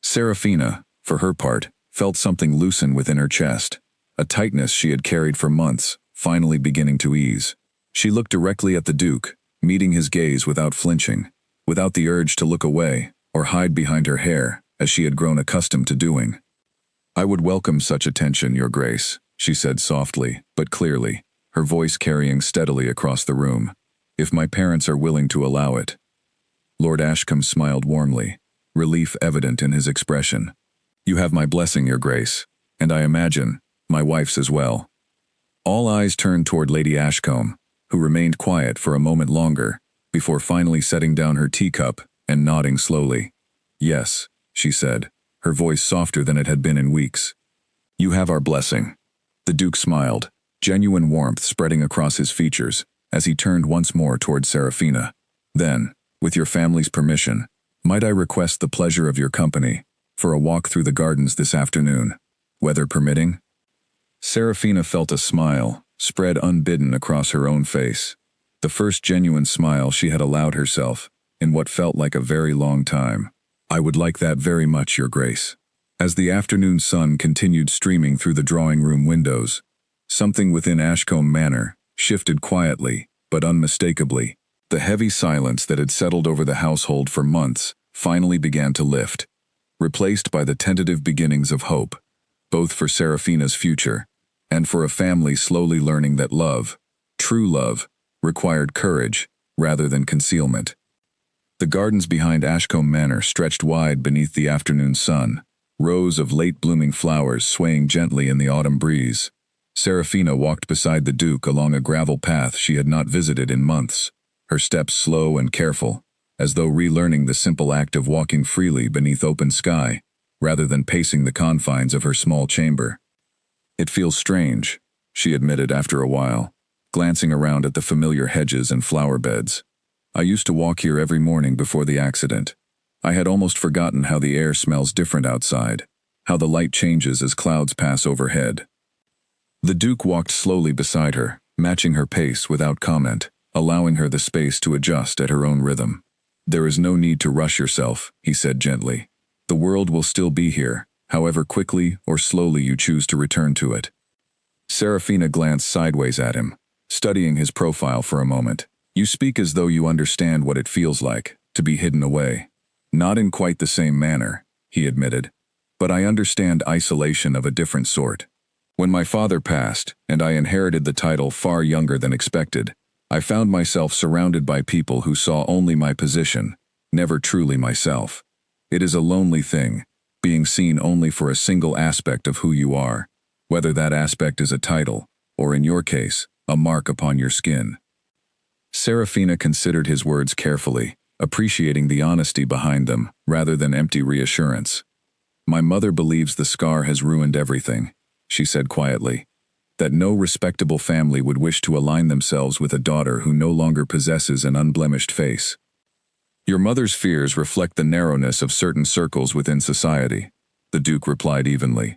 Serafina, for her part, felt something loosen within her chest, a tightness she had carried for months, finally beginning to ease. She looked directly at the Duke, meeting his gaze without flinching, without the urge to look away or hide behind her hair, as she had grown accustomed to doing. "I would welcome such attention, Your Grace," she said softly, but clearly, her voice carrying steadily across the room, "if my parents are willing to allow it." Lord Ashcombe smiled warmly, relief evident in his expression. "You have my blessing, Your Grace, and I imagine, my wife's as well." All eyes turned toward Lady Ashcombe, who remained quiet for a moment longer, before finally setting down her teacup and nodding slowly. "Yes," she said, her voice softer than it had been in weeks. "You have our blessing." The Duke smiled, genuine warmth spreading across his features, as he turned once more toward Serafina. "Then, with your family's permission, might I request the pleasure of your company for a walk through the gardens this afternoon, weather permitting?" Serafina felt a smile spread unbidden across her own face, the first genuine smile she had allowed herself in what felt like a very long time. "I would like that very much, Your Grace." As the afternoon sun continued streaming through the drawing room windows, something within Ashcombe Manor shifted quietly, but unmistakably. The heavy silence that had settled over the household for months finally began to lift, replaced by the tentative beginnings of hope, both for Serafina's future and for a family slowly learning that love, true love, required courage rather than concealment. The gardens behind Ashcombe Manor stretched wide beneath the afternoon sun, rows of late-blooming flowers swaying gently in the autumn breeze. Serafina walked beside the Duke along a gravel path she had not visited in months, her steps slow and careful, as though relearning the simple act of walking freely beneath open sky, rather than pacing the confines of her small chamber. "It feels strange," she admitted after a while, glancing around at the familiar hedges and flower beds. I used to walk here every morning before the accident. I had almost forgotten how the air smells different outside, how the light changes as clouds pass overhead. The Duke walked slowly beside her, matching her pace without comment, allowing her the space to adjust at her own rhythm. "There is no need to rush yourself," he said gently. "The world will still be here, however quickly or slowly you choose to return to it." Serafina glanced sideways at him, studying his profile for a moment. "You speak as though you understand what it feels like to be hidden away." "Not in quite the same manner," he admitted. "But I understand isolation of a different sort. When my father passed, and I inherited the title far younger than expected, I found myself surrounded by people who saw only my position, never truly myself. It is a lonely thing, being seen only for a single aspect of who you are, whether that aspect is a title, or in your case, a mark upon your skin." Serafina considered his words carefully, appreciating the honesty behind them, rather than empty reassurance. "My mother believes the scar has ruined everything," she said quietly. "That no respectable family would wish to align themselves with a daughter who no longer possesses an unblemished face. Your mother's fears reflect the narrowness of certain circles within society," the Duke replied evenly.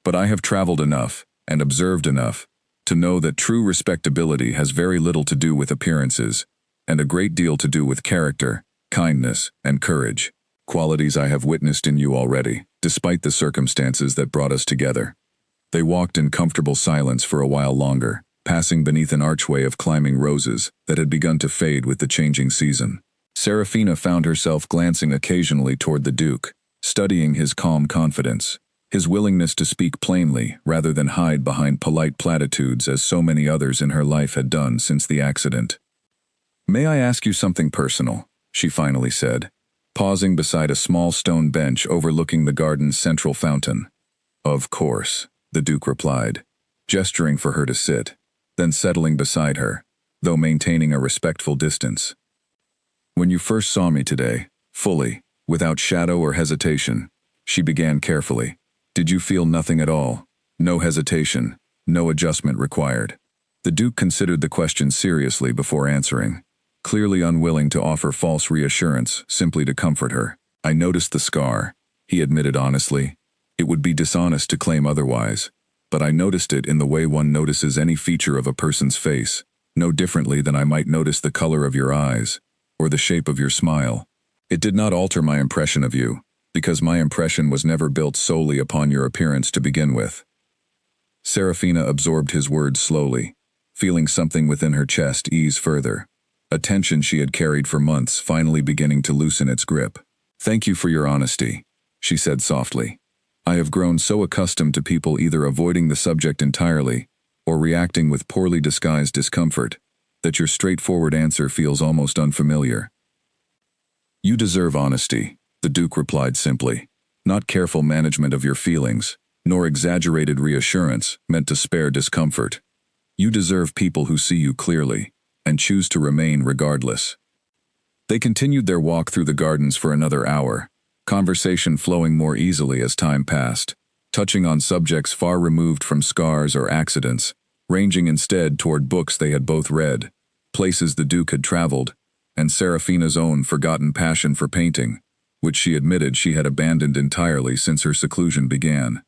"But I have traveled enough, and observed enough, to know that true respectability has very little to do with appearances, and a great deal to do with character, kindness, and courage. Qualities I have witnessed in you already, despite the circumstances that brought us together." They walked in comfortable silence for a while longer, passing beneath an archway of climbing roses that had begun to fade with the changing season. Serafina found herself glancing occasionally toward the Duke, studying his calm confidence, his willingness to speak plainly rather than hide behind polite platitudes as so many others in her life had done since the accident. "May I ask you something personal?" she finally said, pausing beside a small stone bench overlooking the garden's central fountain. "Of course," the Duke replied, gesturing for her to sit, then settling beside her, though maintaining a respectful distance. "When you first saw me today, fully, without shadow or hesitation," she began carefully, "did you feel nothing at all? No hesitation, no adjustment required?" The Duke considered the question seriously before answering, clearly unwilling to offer false reassurance simply to comfort her. "I noticed the scar," he admitted honestly. "It would be dishonest to claim otherwise, but I noticed it in the way one notices any feature of a person's face, no differently than I might notice the color of your eyes, or the shape of your smile. It did not alter my impression of you, because my impression was never built solely upon your appearance to begin with." Serafina absorbed his words slowly, feeling something within her chest ease further, a tension she had carried for months finally beginning to loosen its grip. "Thank you for your honesty," she said softly. "I have grown so accustomed to people either avoiding the subject entirely, or reacting with poorly disguised discomfort, that your straightforward answer feels almost unfamiliar." "You deserve honesty," the Duke replied simply, "not careful management of your feelings, nor exaggerated reassurance meant to spare discomfort. You deserve people who see you clearly, and choose to remain regardless." They continued their walk through the gardens for another hour, conversation flowing more easily as time passed, touching on subjects far removed from scars or accidents, ranging instead toward books they had both read, places the Duke had traveled, and Serafina's own forgotten passion for painting, which she admitted she had abandoned entirely since her seclusion began.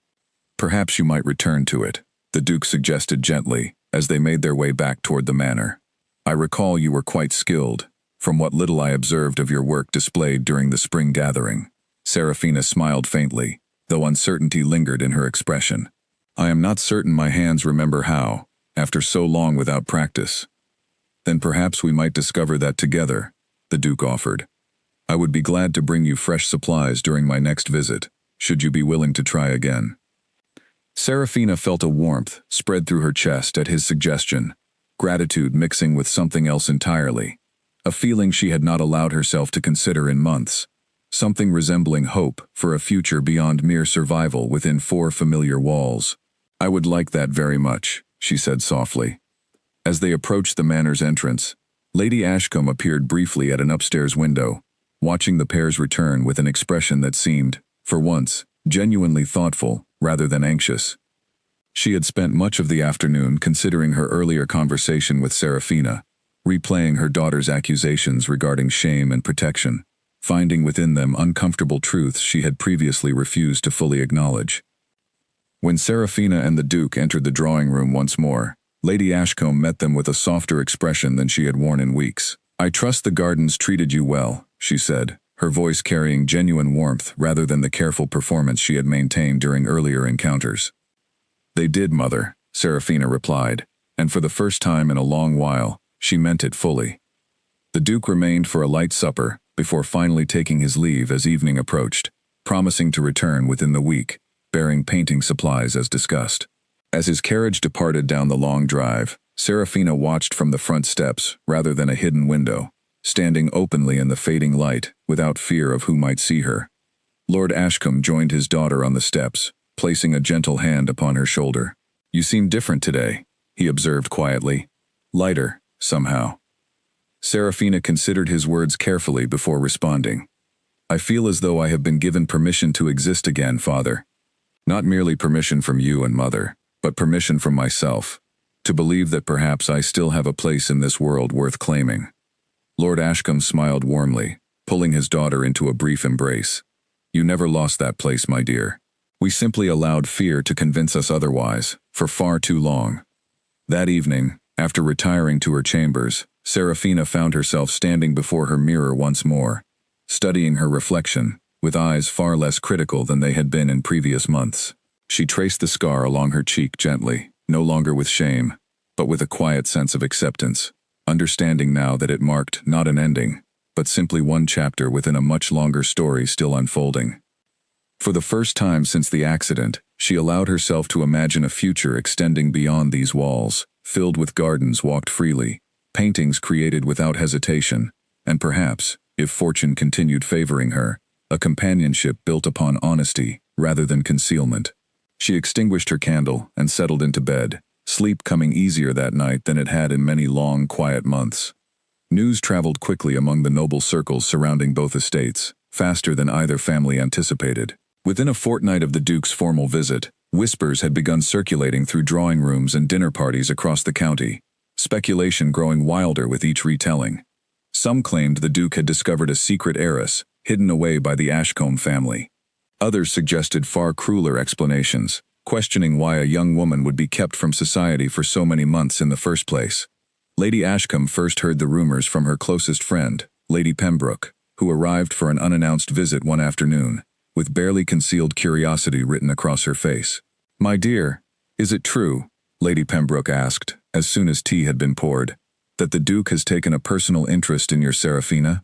"Perhaps you might return to it," the Duke suggested gently, as they made their way back toward the manor. "I recall you were quite skilled, from what little I observed of your work displayed during the spring gathering." Serafina smiled faintly, though uncertainty lingered in her expression. "I am not certain my hands remember how, after so long without practice." "Then perhaps we might discover that together," the Duke offered. "I would be glad to bring you fresh supplies during my next visit, should you be willing to try again." Serafina felt a warmth spread through her chest at his suggestion, gratitude mixing with something else entirely, a feeling she had not allowed herself to consider in months, something resembling hope for a future beyond mere survival within four familiar walls. "I would like that very much," she said softly. As they approached the manor's entrance, Lady Ashcombe appeared briefly at an upstairs window, watching the pair's return with an expression that seemed, for once, genuinely thoughtful rather than anxious. She had spent much of the afternoon considering her earlier conversation with Serafina, replaying her daughter's accusations regarding shame and protection, finding within them uncomfortable truths she had previously refused to fully acknowledge. When Serafina and the Duke entered the drawing room once more, Lady Ashcombe met them with a softer expression than she had worn in weeks. "I trust the Gardens treated you well," she said, her voice carrying genuine warmth rather than the careful performance she had maintained during earlier encounters. "They did, Mother," Serafina replied, and for the first time in a long while, she meant it fully. The Duke remained for a light supper before finally taking his leave as evening approached, promising to return within the week, bearing painting supplies as discussed. As his carriage departed down the long drive, Serafina watched from the front steps rather than a hidden window, standing openly in the fading light without fear of who might see her. Lord Ashcombe joined his daughter on the steps, placing a gentle hand upon her shoulder. "You seem different today," he observed quietly. "Lighter, somehow." Serafina considered his words carefully before responding. "I feel as though I have been given permission to exist again, Father. Not merely permission from you and Mother, but permission from myself, to believe that perhaps I still have a place in this world worth claiming." Lord Ashcombe smiled warmly, pulling his daughter into a brief embrace. "You never lost that place, my dear. We simply allowed fear to convince us otherwise, for far too long." That evening, after retiring to her chambers, Serafina found herself standing before her mirror once more, studying her reflection, with eyes far less critical than they had been in previous months. She traced the scar along her cheek gently, no longer with shame, but with a quiet sense of acceptance, understanding now that it marked not an ending, but simply one chapter within a much longer story still unfolding. For the first time since the accident, she allowed herself to imagine a future extending beyond these walls, filled with gardens walked freely, paintings created without hesitation, and perhaps, if fortune continued favoring her, a companionship built upon honesty rather than concealment. She extinguished her candle and settled into bed, sleep coming easier that night than it had in many long, quiet months. News traveled quickly among the noble circles surrounding both estates, faster than either family anticipated. Within a fortnight of the Duke's formal visit, whispers had begun circulating through drawing rooms and dinner parties across the county, speculation growing wilder with each retelling. Some claimed the Duke had discovered a secret heiress, hidden away by the Ashcombe family. Others suggested far crueler explanations, questioning why a young woman would be kept from society for so many months in the first place. Lady Ashcombe first heard the rumors from her closest friend, Lady Pembroke, who arrived for an unannounced visit one afternoon, with barely concealed curiosity written across her face. "My dear, is it true," Lady Pembroke asked, as soon as tea had been poured, "that the Duke has taken a personal interest in your Serafina?"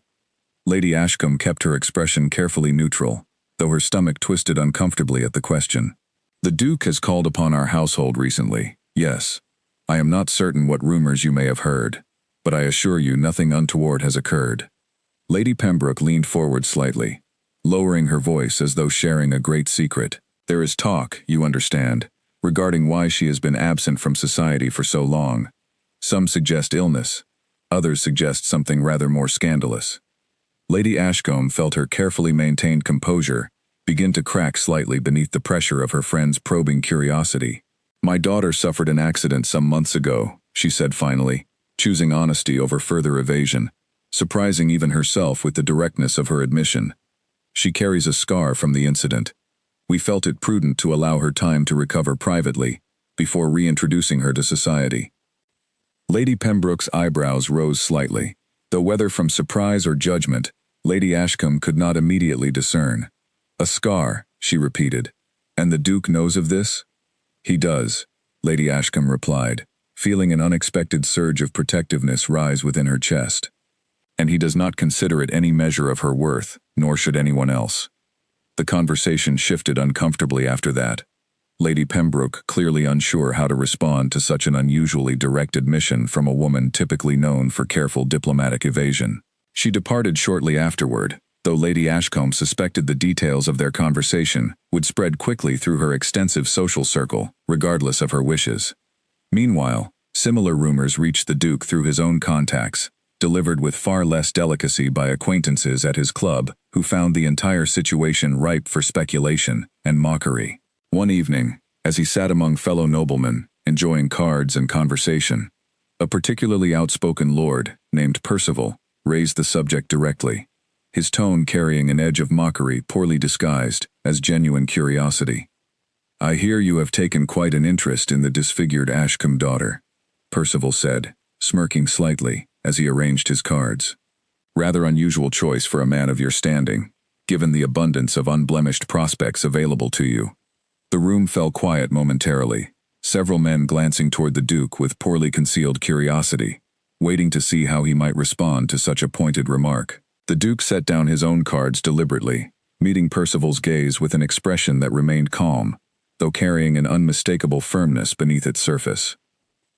Lady Ashcombe kept her expression carefully neutral, though her stomach twisted uncomfortably at the question. "The Duke has called upon our household recently, yes. I am not certain what rumors you may have heard, but I assure you nothing untoward has occurred." Lady Pembroke leaned forward slightly, lowering her voice as though sharing a great secret. "There is talk, you understand, regarding why she has been absent from society for so long. Some suggest illness, others suggest something rather more scandalous." Lady Ashcombe felt her carefully maintained composure begin to crack slightly beneath the pressure of her friend's probing curiosity. "My daughter suffered an accident some months ago," she said finally, choosing honesty over further evasion, surprising even herself with the directness of her admission. "She carries a scar from the incident. We felt it prudent to allow her time to recover privately, before reintroducing her to society." Lady Pembroke's eyebrows rose slightly, though whether from surprise or judgment, Lady Ashcombe could not immediately discern. "A scar," she repeated. "And the Duke knows of this?" "He does," Lady Ashcombe replied, feeling an unexpected surge of protectiveness rise within her chest. "And he does not consider it any measure of her worth, nor should anyone else." The conversation shifted uncomfortably after that, Lady Pembroke clearly unsure how to respond to such an unusually direct admission from a woman typically known for careful diplomatic evasion. She departed shortly afterward, though Lady Ashcombe suspected the details of their conversation would spread quickly through her extensive social circle, regardless of her wishes. Meanwhile, similar rumors reached the Duke through his own contacts, delivered with far less delicacy by acquaintances at his club, who found the entire situation ripe for speculation and mockery. One evening, as he sat among fellow noblemen, enjoying cards and conversation, A particularly outspoken lord, named Percival, raised the subject directly, his tone carrying an edge of mockery poorly disguised as genuine curiosity. "I hear you have taken quite an interest in the disfigured Ashcombe daughter," Percival said, smirking slightly as he arranged his cards. "Rather unusual choice for a man of your standing, given the abundance of unblemished prospects available to you." The room fell quiet momentarily, several men glancing toward the Duke with poorly concealed curiosity, waiting to see how he might respond to such a pointed remark. The Duke set down his own cards deliberately, meeting Percival's gaze with an expression that remained calm, though carrying an unmistakable firmness beneath its surface.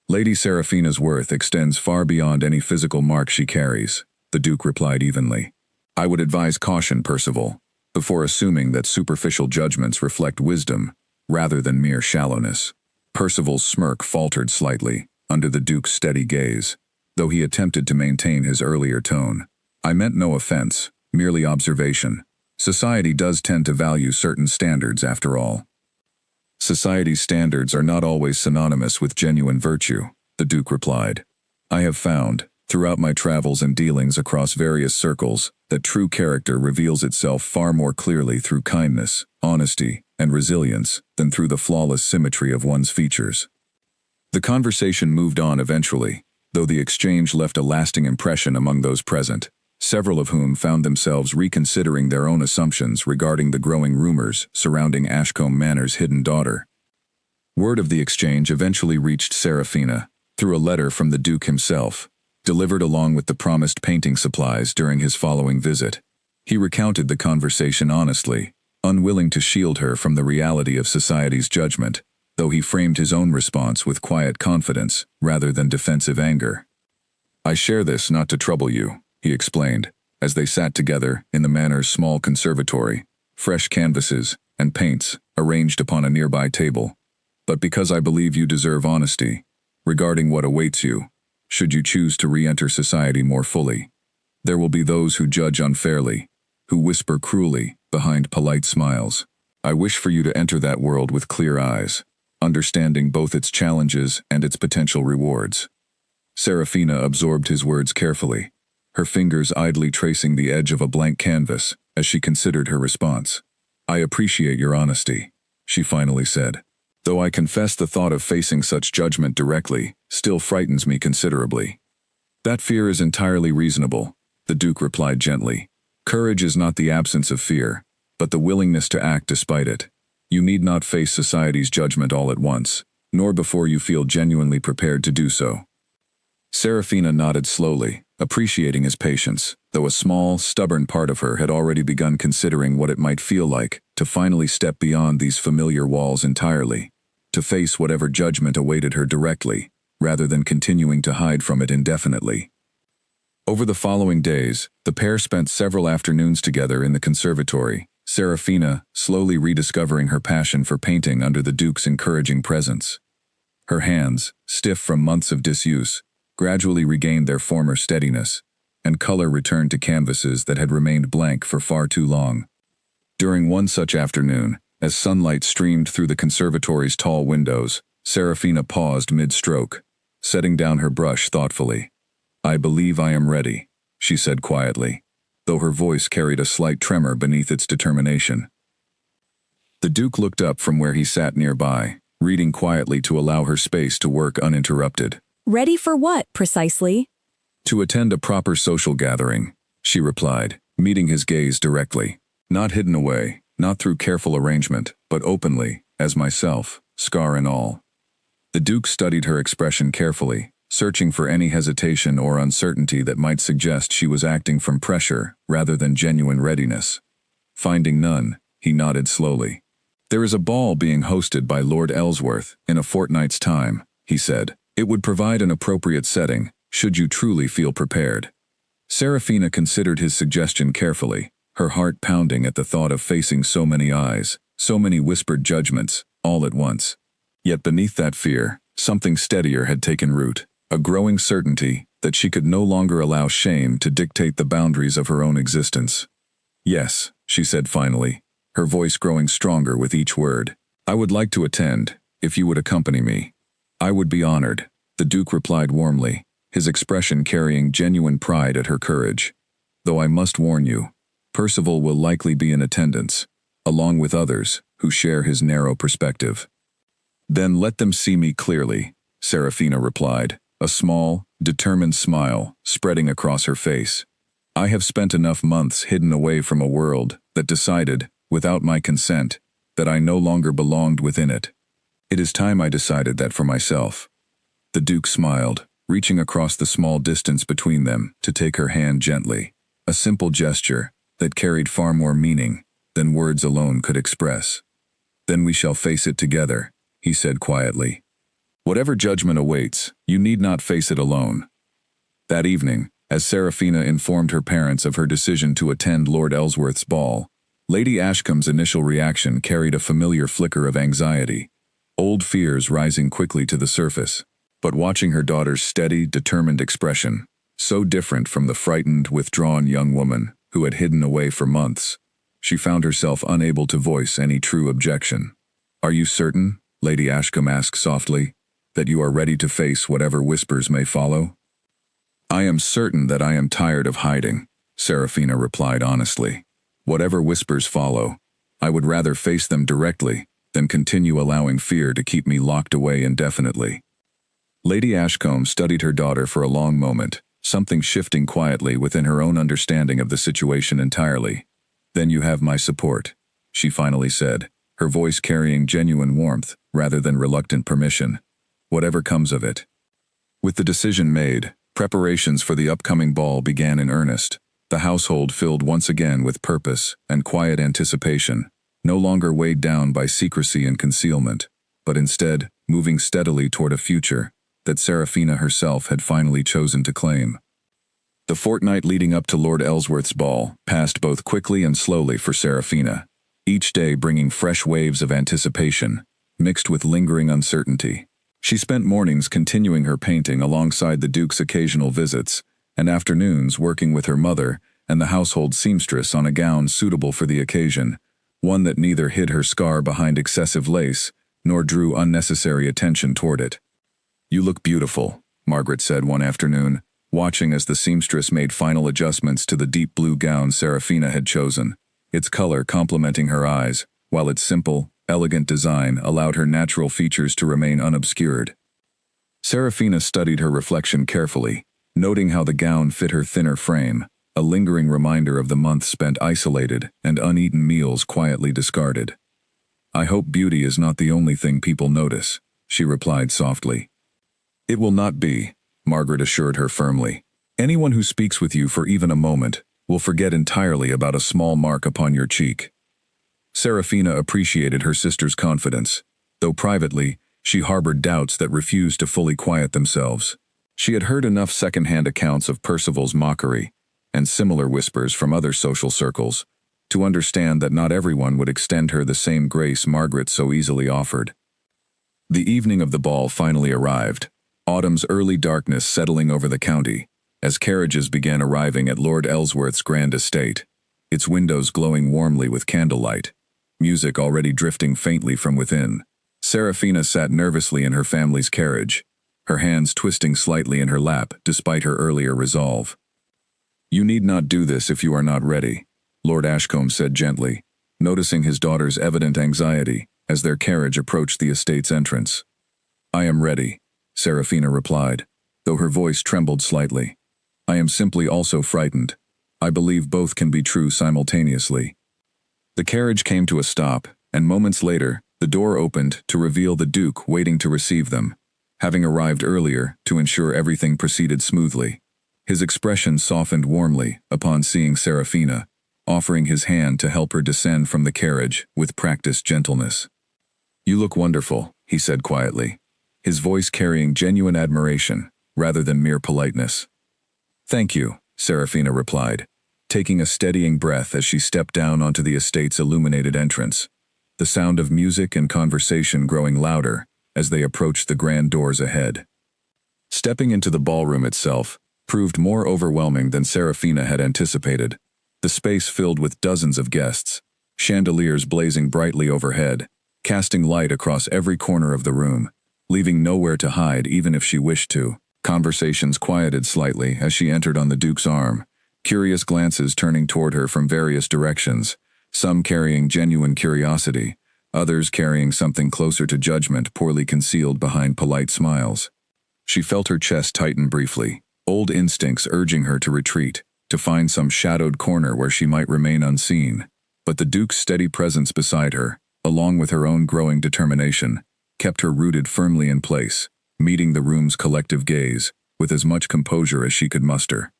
"Lady Seraphina's worth extends far beyond any physical mark she carries," the Duke replied evenly. "I would advise caution, Percival, before assuming that superficial judgments reflect wisdom rather than mere shallowness." Percival's smirk faltered slightly under the Duke's steady gaze, though he attempted to maintain his earlier tone. "I meant no offense, merely observation. Society does tend to value certain standards after all." "Society's standards are not always synonymous with genuine virtue," the Duke replied. "I have found, throughout my travels and dealings across various circles, that true character reveals itself far more clearly through kindness, honesty, and resilience than through the flawless symmetry of one's features." The conversation moved on eventually, though the exchange left a lasting impression among those present, several of whom found themselves reconsidering their own assumptions regarding the growing rumors surrounding Ashcombe Manor's hidden daughter. Word of the exchange eventually reached Seraphina, through a letter from the Duke himself, delivered along with the promised painting supplies during his following visit. He recounted the conversation honestly, unwilling to shield her from the reality of society's judgment, though he framed his own response with quiet confidence rather than defensive anger. "I share this not to trouble you," he explained, as they sat together in the Manor's small conservatory, fresh canvases and paints arranged upon a nearby table, "but because I believe you deserve honesty regarding what awaits you, should you choose to re-enter society more fully. There will be those who judge unfairly, who whisper cruelly behind polite smiles. I wish for you to enter that world with clear eyes, understanding both its challenges and its potential rewards." Seraphina absorbed his words carefully, her fingers idly tracing the edge of a blank canvas as she considered her response. "I appreciate your honesty," she finally said, "though I confess the thought of facing such judgment directly still frightens me considerably." "That fear is entirely reasonable," the Duke replied gently. "Courage is not the absence of fear, but the willingness to act despite it. You need not face society's judgment all at once, nor before you feel genuinely prepared to do so." Seraphina nodded slowly, appreciating his patience, though a small, stubborn part of her had already begun considering what it might feel like to finally step beyond these familiar walls entirely, to face whatever judgment awaited her directly, rather than continuing to hide from it indefinitely. Over the following days, the pair spent several afternoons together in the conservatory, Seraphina slowly rediscovering her passion for painting under the Duke's encouraging presence. Her hands, stiff from months of disuse, gradually regained their former steadiness, and color returned to canvases that had remained blank for far too long. During one such afternoon, as sunlight streamed through the conservatory's tall windows, Seraphina paused mid-stroke, setting down her brush thoughtfully. "I believe I am ready," she said quietly, though her voice carried a slight tremor beneath its determination. The Duke looked up from where he sat nearby, reading quietly to allow her space to work uninterrupted. "Ready for what, precisely?" "To attend a proper social gathering," she replied, meeting his gaze directly. "Not hidden away, not through careful arrangement, but openly, as myself, scar and all." The Duke studied her expression carefully, searching for any hesitation or uncertainty that might suggest she was acting from pressure rather than genuine readiness. Finding none, he nodded slowly. "There is a ball being hosted by Lord Ellsworth in a fortnight's time," he said. "It would provide an appropriate setting, should you truly feel prepared." Seraphina considered his suggestion carefully, her heart pounding at the thought of facing so many eyes, so many whispered judgments, all at once. Yet beneath that fear, something steadier had taken root, a growing certainty that she could no longer allow shame to dictate the boundaries of her own existence. "Yes," she said finally, her voice growing stronger with each word. "I would like to attend, if you would accompany me." "I would be honored," The Duke replied warmly, his expression carrying genuine pride at her courage. Though I must warn you, Percival will likely be in attendance, along with others who share his narrow perspective. Then let them see me clearly, Serafina replied, a small, determined smile spreading across her face. I have spent enough months hidden away from a world that decided, without my consent, that I no longer belonged within it. It is time I decided that for myself. The Duke smiled, reaching across the small distance between them to take her hand gently, a simple gesture that carried far more meaning than words alone could express. Then we shall face it together, he said quietly. Whatever judgment awaits, you need not face it alone. That evening, as Serafina informed her parents of her decision to attend Lord Ellsworth's ball, Lady Ashcombe's initial reaction carried a familiar flicker of anxiety, old fears rising quickly to the surface. But watching her daughter's steady, determined expression, so different from the frightened, withdrawn young woman who had hidden away for months, she found herself unable to voice any true objection. Are you certain, Lady Ashcombe asked softly, that you are ready to face whatever whispers may follow? I am certain that I am tired of hiding, Serafina replied honestly. Whatever whispers follow, I would rather face them directly than continue allowing fear to keep me locked away indefinitely. Lady Ashcombe studied her daughter for a long moment, something shifting quietly within her own understanding of the situation entirely. Then you have my support, she finally said, her voice carrying genuine warmth rather than reluctant permission. Whatever comes of it. With the decision made, preparations for the upcoming ball began in earnest, the household filled once again with purpose and quiet anticipation, no longer weighed down by secrecy and concealment, but instead moving steadily toward a future that Serafina herself had finally chosen to claim. The fortnight leading up to Lord Ellsworth's ball passed both quickly and slowly for Serafina, each day bringing fresh waves of anticipation, mixed with lingering uncertainty. She spent mornings continuing her painting alongside the Duke's occasional visits, and afternoons working with her mother and the household seamstress on a gown suitable for the occasion, one that neither hid her scar behind excessive lace nor drew unnecessary attention toward it. You look beautiful, Margaret said one afternoon, watching as the seamstress made final adjustments to the deep blue gown Serafina had chosen, its color complementing her eyes, while its simple, elegant design allowed her natural features to remain unobscured. Serafina studied her reflection carefully, noting how the gown fit her thinner frame, a lingering reminder of the months spent isolated and uneaten meals quietly discarded. I hope beauty is not the only thing people notice, she replied softly. It will not be, Margaret assured her firmly. Anyone who speaks with you for even a moment will forget entirely about a small mark upon your cheek. Serafina appreciated her sister's confidence, though privately, she harbored doubts that refused to fully quiet themselves. She had heard enough second-hand accounts of Percival's mockery, and similar whispers from other social circles, to understand that not everyone would extend her the same grace Margaret so easily offered. The evening of the ball finally arrived, autumn's early darkness settling over the county, as carriages began arriving at Lord Ellsworth's grand estate, its windows glowing warmly with candlelight, music already drifting faintly from within. Serafina sat nervously in her family's carriage, her hands twisting slightly in her lap despite her earlier resolve. You need not do this if you are not ready, Lord Ashcombe said gently, noticing his daughter's evident anxiety as their carriage approached the estate's entrance. I am ready, Serafina replied, though her voice trembled slightly. I am simply also frightened. I believe both can be true simultaneously. The carriage came to a stop, and moments later, the door opened to reveal the Duke waiting to receive them, having arrived earlier to ensure everything proceeded smoothly. His expression softened warmly upon seeing Serafina, offering his hand to help her descend from the carriage with practiced gentleness. You look wonderful, he said quietly, his voice carrying genuine admiration rather than mere politeness. Thank you, Serafina replied, taking a steadying breath as she stepped down onto the estate's illuminated entrance, the sound of music and conversation growing louder as they approached the grand doors ahead. Stepping into the ballroom itself proved more overwhelming than Serafina had anticipated, the space filled with dozens of guests, chandeliers blazing brightly overhead, casting light across every corner of the room. leaving nowhere to hide even if she wished to. Conversations quieted slightly as she entered on the Duke's arm, curious glances turning toward her from various directions, some carrying genuine curiosity, others carrying something closer to judgment poorly concealed behind polite smiles. She felt her chest tighten briefly, old instincts urging her to retreat, to find some shadowed corner where she might remain unseen. But the Duke's steady presence beside her, along with her own growing determination, kept her rooted firmly in place, meeting the room's collective gaze with as much composure as she could muster.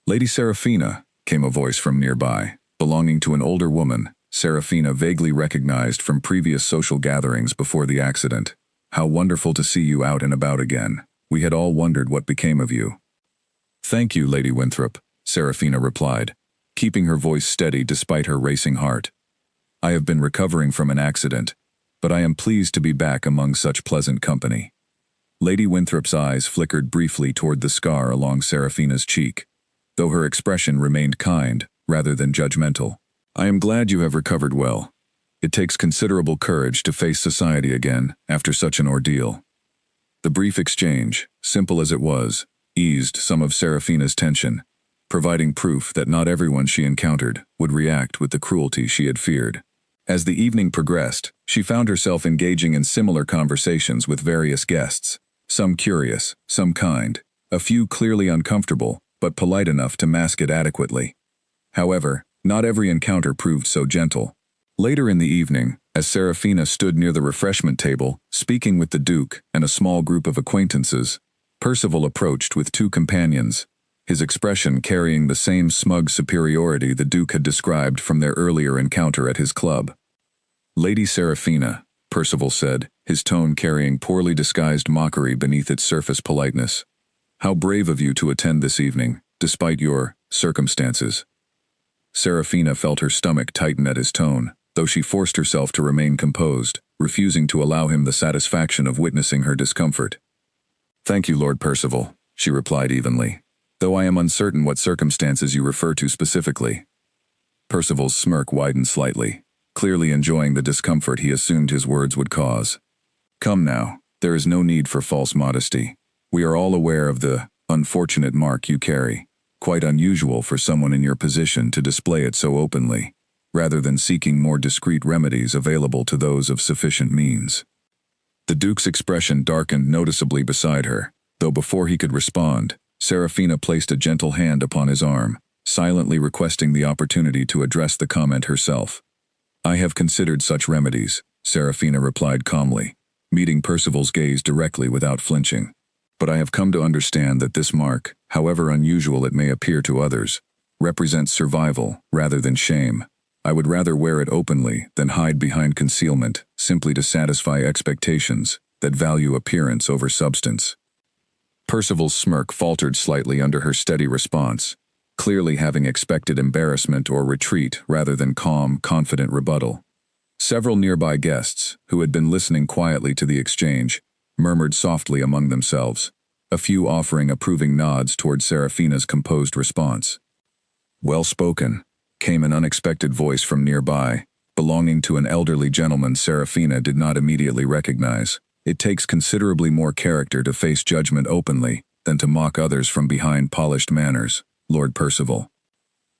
"Lady Seraphina," came a voice from nearby, belonging to an older woman, Seraphina vaguely recognized from previous social gatherings before the accident. "How wonderful to see you out and about again. We had all wondered what became of you." "Thank you, Lady Winthrop," Seraphina replied, keeping her voice steady despite her racing heart. "I have been recovering from an accident, but I am pleased to be back among such pleasant company." Lady Winthrop's eyes flickered briefly toward the scar along Seraphina's cheek, though her expression remained kind rather than judgmental. "I am glad you have recovered well. It takes considerable courage to face society again after such an ordeal." The brief exchange, simple as it was, eased some of Seraphina's tension, providing proof that not everyone she encountered would react with the cruelty she had feared. As the evening progressed, she found herself engaging in similar conversations with various guests, some curious, some kind, a few clearly uncomfortable, but polite enough to mask it adequately. However, not every encounter proved so gentle. Later in the evening, as Seraphina stood near the refreshment table, speaking with the Duke and a small group of acquaintances, Percival approached with two companions, his expression carrying the same smug superiority the Duke had described from their earlier encounter at his club. "Lady Seraphina," Percival said, his tone carrying poorly disguised mockery beneath its surface politeness. "How brave of you to attend this evening, despite your circumstances." Seraphina felt her stomach tighten at his tone, though she forced herself to remain composed, refusing to allow him the satisfaction of witnessing her discomfort. "Thank you, Lord Percival," she replied evenly, "though I am uncertain what circumstances you refer to specifically." Percival's smirk widened slightly, clearly enjoying the discomfort he assumed his words would cause. "Come now, there is no need for false modesty. We are all aware of the unfortunate mark you carry. Quite unusual for someone in your position to display it so openly, rather than seeking more discreet remedies available to those of sufficient means." The Duke's expression darkened noticeably beside her, though before he could respond, Seraphina placed a gentle hand upon his arm, silently requesting the opportunity to address the comment herself. "I have considered such remedies," Seraphina replied calmly, meeting Percival's gaze directly without flinching. "But I have come to understand that this mark, however unusual it may appear to others, represents survival rather than shame. I would rather wear it openly than hide behind concealment, simply to satisfy expectations that value appearance over substance." Percival's smirk faltered slightly under her steady response, clearly having expected embarrassment or retreat rather than calm, confident rebuttal. Several nearby guests, who had been listening quietly to the exchange, murmured softly among themselves, a few offering approving nods toward Seraphina's composed response. "Well spoken," came an unexpected voice from nearby, belonging to an elderly gentleman Seraphina did not immediately recognize. "It takes considerably more character to face judgment openly than to mock others from behind polished manners, Lord Percival."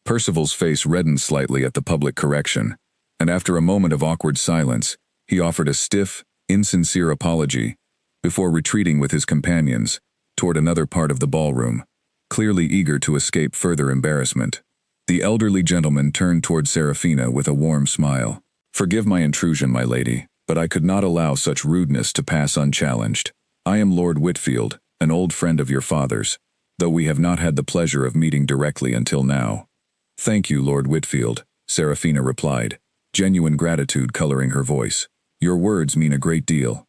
Percival's face reddened slightly at the public correction, and after a moment of awkward silence, he offered a stiff, insincere apology, before retreating with his companions toward another part of the ballroom, clearly eager to escape further embarrassment. The elderly gentleman turned toward Seraphina with a warm smile. "Forgive my intrusion, my lady, but I could not allow such rudeness to pass unchallenged. I am Lord Whitfield, an old friend of your father's, though we have not had the pleasure of meeting directly until now." "Thank you, Lord Whitfield," Seraphina replied, genuine gratitude coloring her voice. "Your words mean a great deal."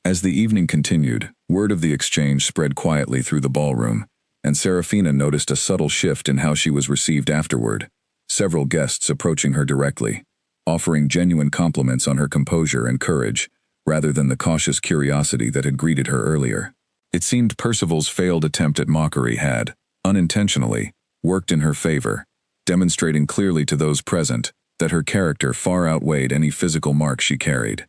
As the evening continued, word of the exchange spread quietly through the ballroom, and Seraphina noticed a subtle shift in how she was received afterward, several guests approaching her directly, offering genuine compliments on her composure and courage, rather than the cautious curiosity that had greeted her earlier. It seemed Percival's failed attempt at mockery had, unintentionally, worked in her favor, demonstrating clearly to those present that her character far outweighed any physical mark she carried.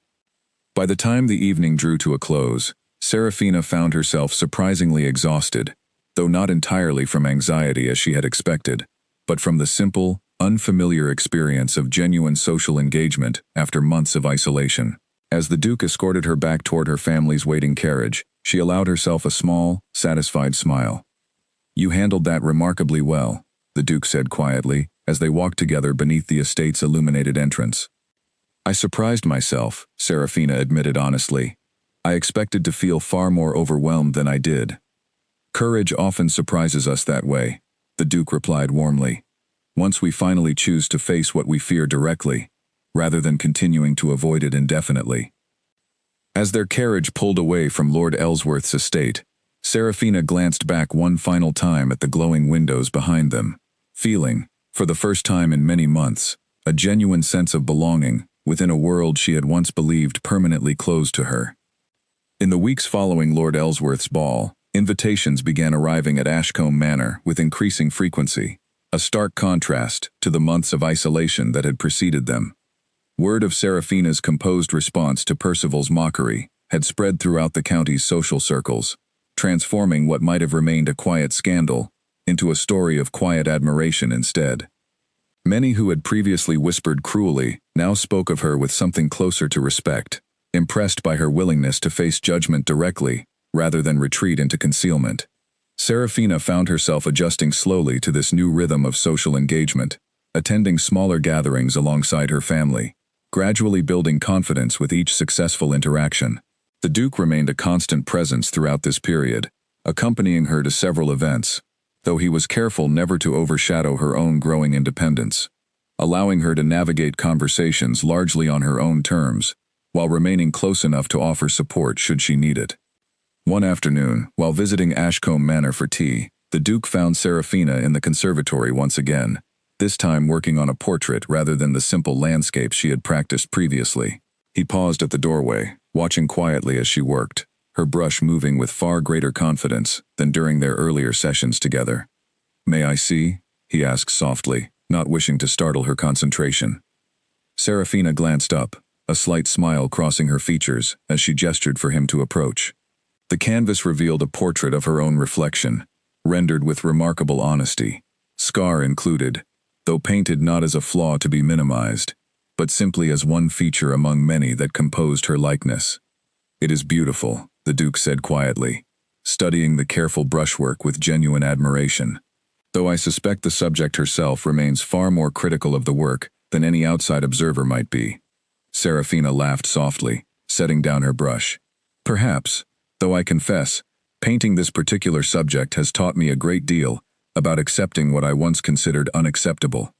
By the time the evening drew to a close, Serafina found herself surprisingly exhausted, though not entirely from anxiety as she had expected, but from the simple, unfamiliar experience of genuine social engagement after months of isolation. As the Duke escorted her back toward her family's waiting carriage, she allowed herself a small, satisfied smile. "You handled that remarkably well," the Duke said quietly, as they walked together beneath the estate's illuminated entrance. "I surprised myself," Serafina admitted honestly. "I expected to feel far more overwhelmed than I did." "Courage often surprises us that way," the Duke replied warmly. "Once we finally choose to face what we fear directly, rather than continuing to avoid it indefinitely." As their carriage pulled away from Lord Ellsworth's estate, Serafina glanced back one final time at the glowing windows behind them, feeling, for the first time in many months, a genuine sense of belonging within a world she had once believed permanently closed to her. In the weeks following Lord Ellsworth's ball, invitations began arriving at Ashcombe Manor with increasing frequency, a stark contrast to the months of isolation that had preceded them. Word of Serafina's composed response to Percival's mockery had spread throughout the county's social circles, transforming what might have remained a quiet scandal into a story of quiet admiration instead. Many who had previously whispered cruelly now spoke of her with something closer to respect, impressed by her willingness to face judgment directly rather than retreat into concealment. Serafina found herself adjusting slowly to this new rhythm of social engagement, attending smaller gatherings alongside her family, gradually building confidence with each successful interaction. The Duke remained a constant presence throughout this period, accompanying her to several events, though he was careful never to overshadow her own growing independence, allowing her to navigate conversations largely on her own terms, while remaining close enough to offer support should she need it. One afternoon, while visiting Ashcombe Manor for tea, the Duke found Serafina in the conservatory once again, this time working on a portrait rather than the simple landscape she had practiced previously. He paused at the doorway, watching quietly as she worked, her brush moving with far greater confidence than during their earlier sessions together. "May I see?" he asked softly, not wishing to startle her concentration. Serafina glanced up, a slight smile crossing her features as she gestured for him to approach. The canvas revealed a portrait of her own reflection, rendered with remarkable honesty, scar included, though painted not as a flaw to be minimized, but simply as one feature among many that composed her likeness. "It is beautiful," the Duke said quietly, studying the careful brushwork with genuine admiration, "though I suspect the subject herself remains far more critical of the work than any outside observer might be." Serafina laughed softly, setting down her brush. "Perhaps, though I confess, painting this particular subject has taught me a great deal about accepting what I once considered unacceptable."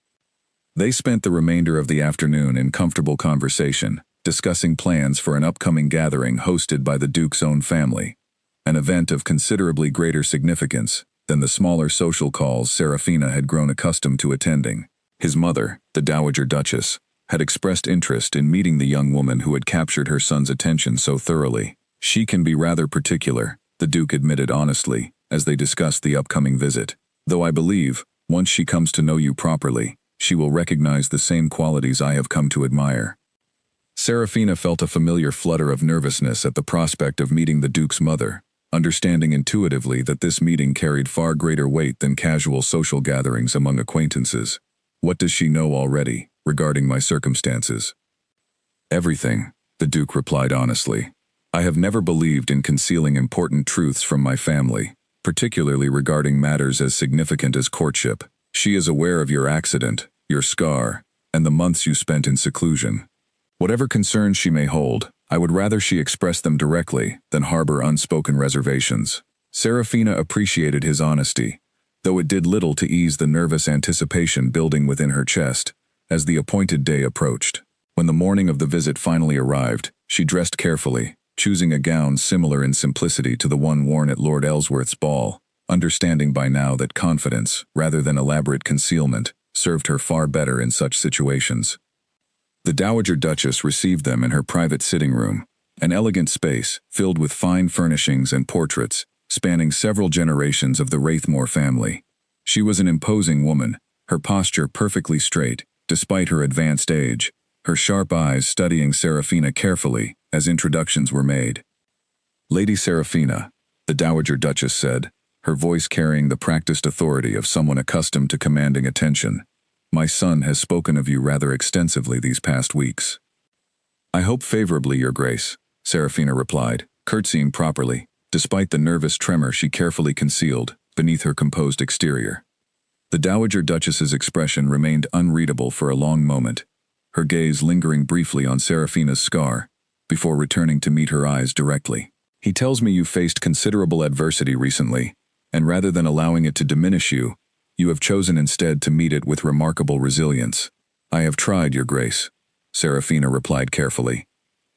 They spent the remainder of the afternoon in comfortable conversation, discussing plans for an upcoming gathering hosted by the Duke's own family, an event of considerably greater significance than the smaller social calls Serafina had grown accustomed to attending. His mother, the Dowager Duchess, had expressed interest in meeting the young woman who had captured her son's attention so thoroughly. "She can be rather particular," the Duke admitted honestly, as they discussed the upcoming visit, "though I believe, once she comes to know you properly, she will recognize the same qualities I have come to admire." Serafina felt a familiar flutter of nervousness at the prospect of meeting the Duke's mother, understanding intuitively that this meeting carried far greater weight than casual social gatherings among acquaintances. "What does she know already, regarding my circumstances?" "Everything," the Duke replied honestly. "I have never believed in concealing important truths from my family, particularly regarding matters as significant as courtship. She is aware of your accident, your scar, and the months you spent in seclusion. Whatever concerns she may hold, I would rather she express them directly than harbor unspoken reservations." Serafina appreciated his honesty, though it did little to ease the nervous anticipation building within her chest as the appointed day approached. When the morning of the visit finally arrived, she dressed carefully, choosing a gown similar in simplicity to the one worn at Lord Ellsworth's ball, understanding by now that confidence, rather than elaborate concealment, served her far better in such situations. The Dowager Duchess received them in her private sitting room, an elegant space filled with fine furnishings and portraits, spanning several generations of the Wraithmore family. She was an imposing woman, her posture perfectly straight, despite her advanced age, her sharp eyes studying Serafina carefully as introductions were made. Lady Serafina, the Dowager Duchess said, her voice carrying the practiced authority of someone accustomed to commanding attention. My son has spoken of you rather extensively these past weeks. I hope favorably, Your Grace, Serafina replied, curtsying properly, despite the nervous tremor she carefully concealed beneath her composed exterior. The Dowager Duchess's expression remained unreadable for a long moment, her gaze lingering briefly on Serafina's scar, before returning to meet her eyes directly. He tells me you faced considerable adversity recently, and rather than allowing it to diminish you, you have chosen instead to meet it with remarkable resilience. I have tried, Your Grace, Serafina replied carefully,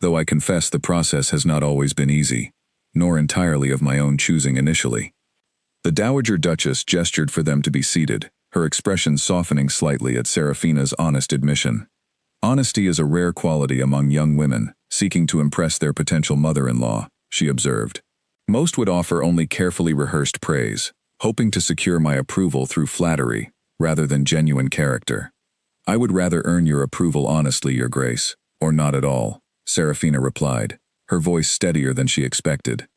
though I confess the process has not always been easy, nor entirely of my own choosing initially. The Dowager Duchess gestured for them to be seated, her expression softening slightly at Serafina's honest admission. Honesty is a rare quality among young women seeking to impress their potential mother-in-law, she observed. Most would offer only carefully rehearsed praise, hoping to secure my approval through flattery, rather than genuine character. I would rather earn your approval honestly, Your Grace, or not at all, Serafina replied, her voice steadier than she expected.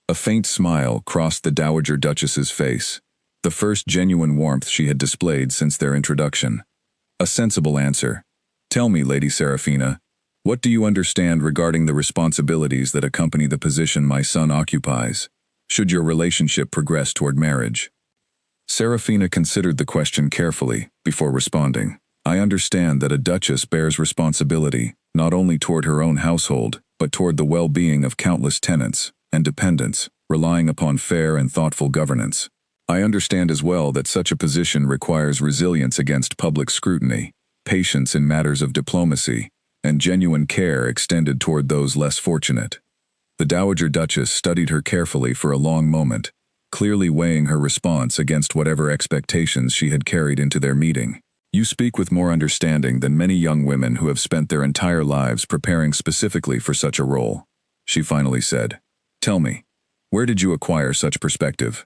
A faint smile crossed the Dowager Duchess's face, the first genuine warmth she had displayed since their introduction. A sensible answer. Tell me, Lady Serafina, what do you understand regarding the responsibilities that accompany the position my son occupies, should your relationship progress toward marriage? Serafina considered the question carefully before responding. I understand that a duchess bears responsibility not only toward her own household, but toward the well-being of countless tenants and dependents, relying upon fair and thoughtful governance. I understand as well that such a position requires resilience against public scrutiny, patience in matters of diplomacy, and genuine care extended toward those less fortunate. The Dowager Duchess studied her carefully for a long moment, clearly weighing her response against whatever expectations she had carried into their meeting. You speak with more understanding than many young women who have spent their entire lives preparing specifically for such a role, she finally said. Tell me, where did you acquire such perspective?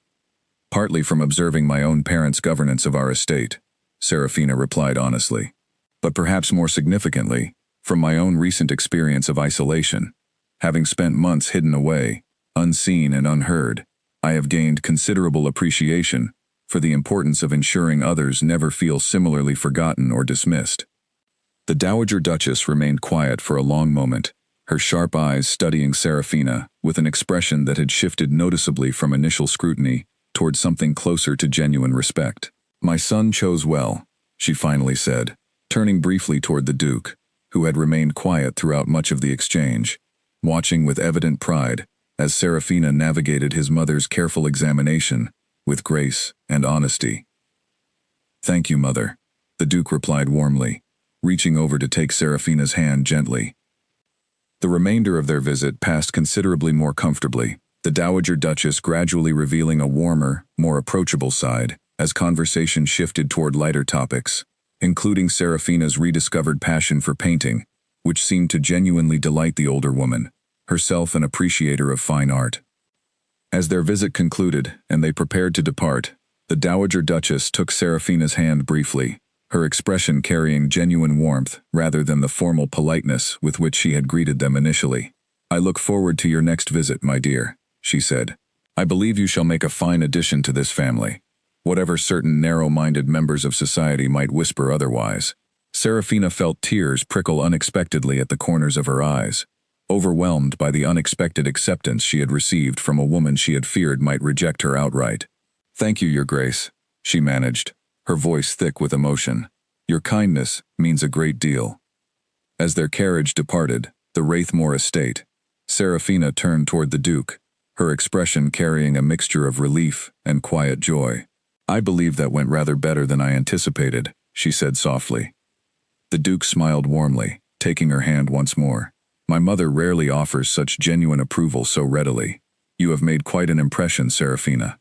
Partly from observing my own parents' governance of our estate, Serafina replied honestly. But perhaps more significantly, from my own recent experience of isolation. Having spent months hidden away, unseen and unheard, I have gained considerable appreciation for the importance of ensuring others never feel similarly forgotten or dismissed. The Dowager Duchess remained quiet for a long moment, her sharp eyes studying Serafina with an expression that had shifted noticeably from initial scrutiny toward something closer to genuine respect. My son chose well, she finally said, turning briefly toward the Duke, who had remained quiet throughout much of the exchange, watching with evident pride as Serafina navigated his mother's careful examination with grace and honesty. Thank you, Mother, the Duke replied warmly, reaching over to take Serafina's hand gently. The remainder of their visit passed considerably more comfortably, the Dowager Duchess gradually revealing a warmer, more approachable side as conversation shifted toward lighter topics, including Serafina's rediscovered passion for painting, which seemed to genuinely delight the older woman, herself an appreciator of fine art. As their visit concluded and they prepared to depart, the Dowager Duchess took Serafina's hand briefly, her expression carrying genuine warmth rather than the formal politeness with which she had greeted them initially. I look forward to your next visit, my dear, she said. I believe you shall make a fine addition to this family, whatever certain narrow-minded members of society might whisper otherwise. Serafina felt tears prickle unexpectedly at the corners of her eyes, overwhelmed by the unexpected acceptance she had received from a woman she had feared might reject her outright. Thank you, Your Grace, she managed, her voice thick with emotion. Your kindness means a great deal. As their carriage departed, the Wraithmore estate, Serafina turned toward the Duke, her expression carrying a mixture of relief and quiet joy. I believe that went rather better than I anticipated, she said softly. The Duke smiled warmly, taking her hand once more. My mother rarely offers such genuine approval so readily. You have made quite an impression, Serafina.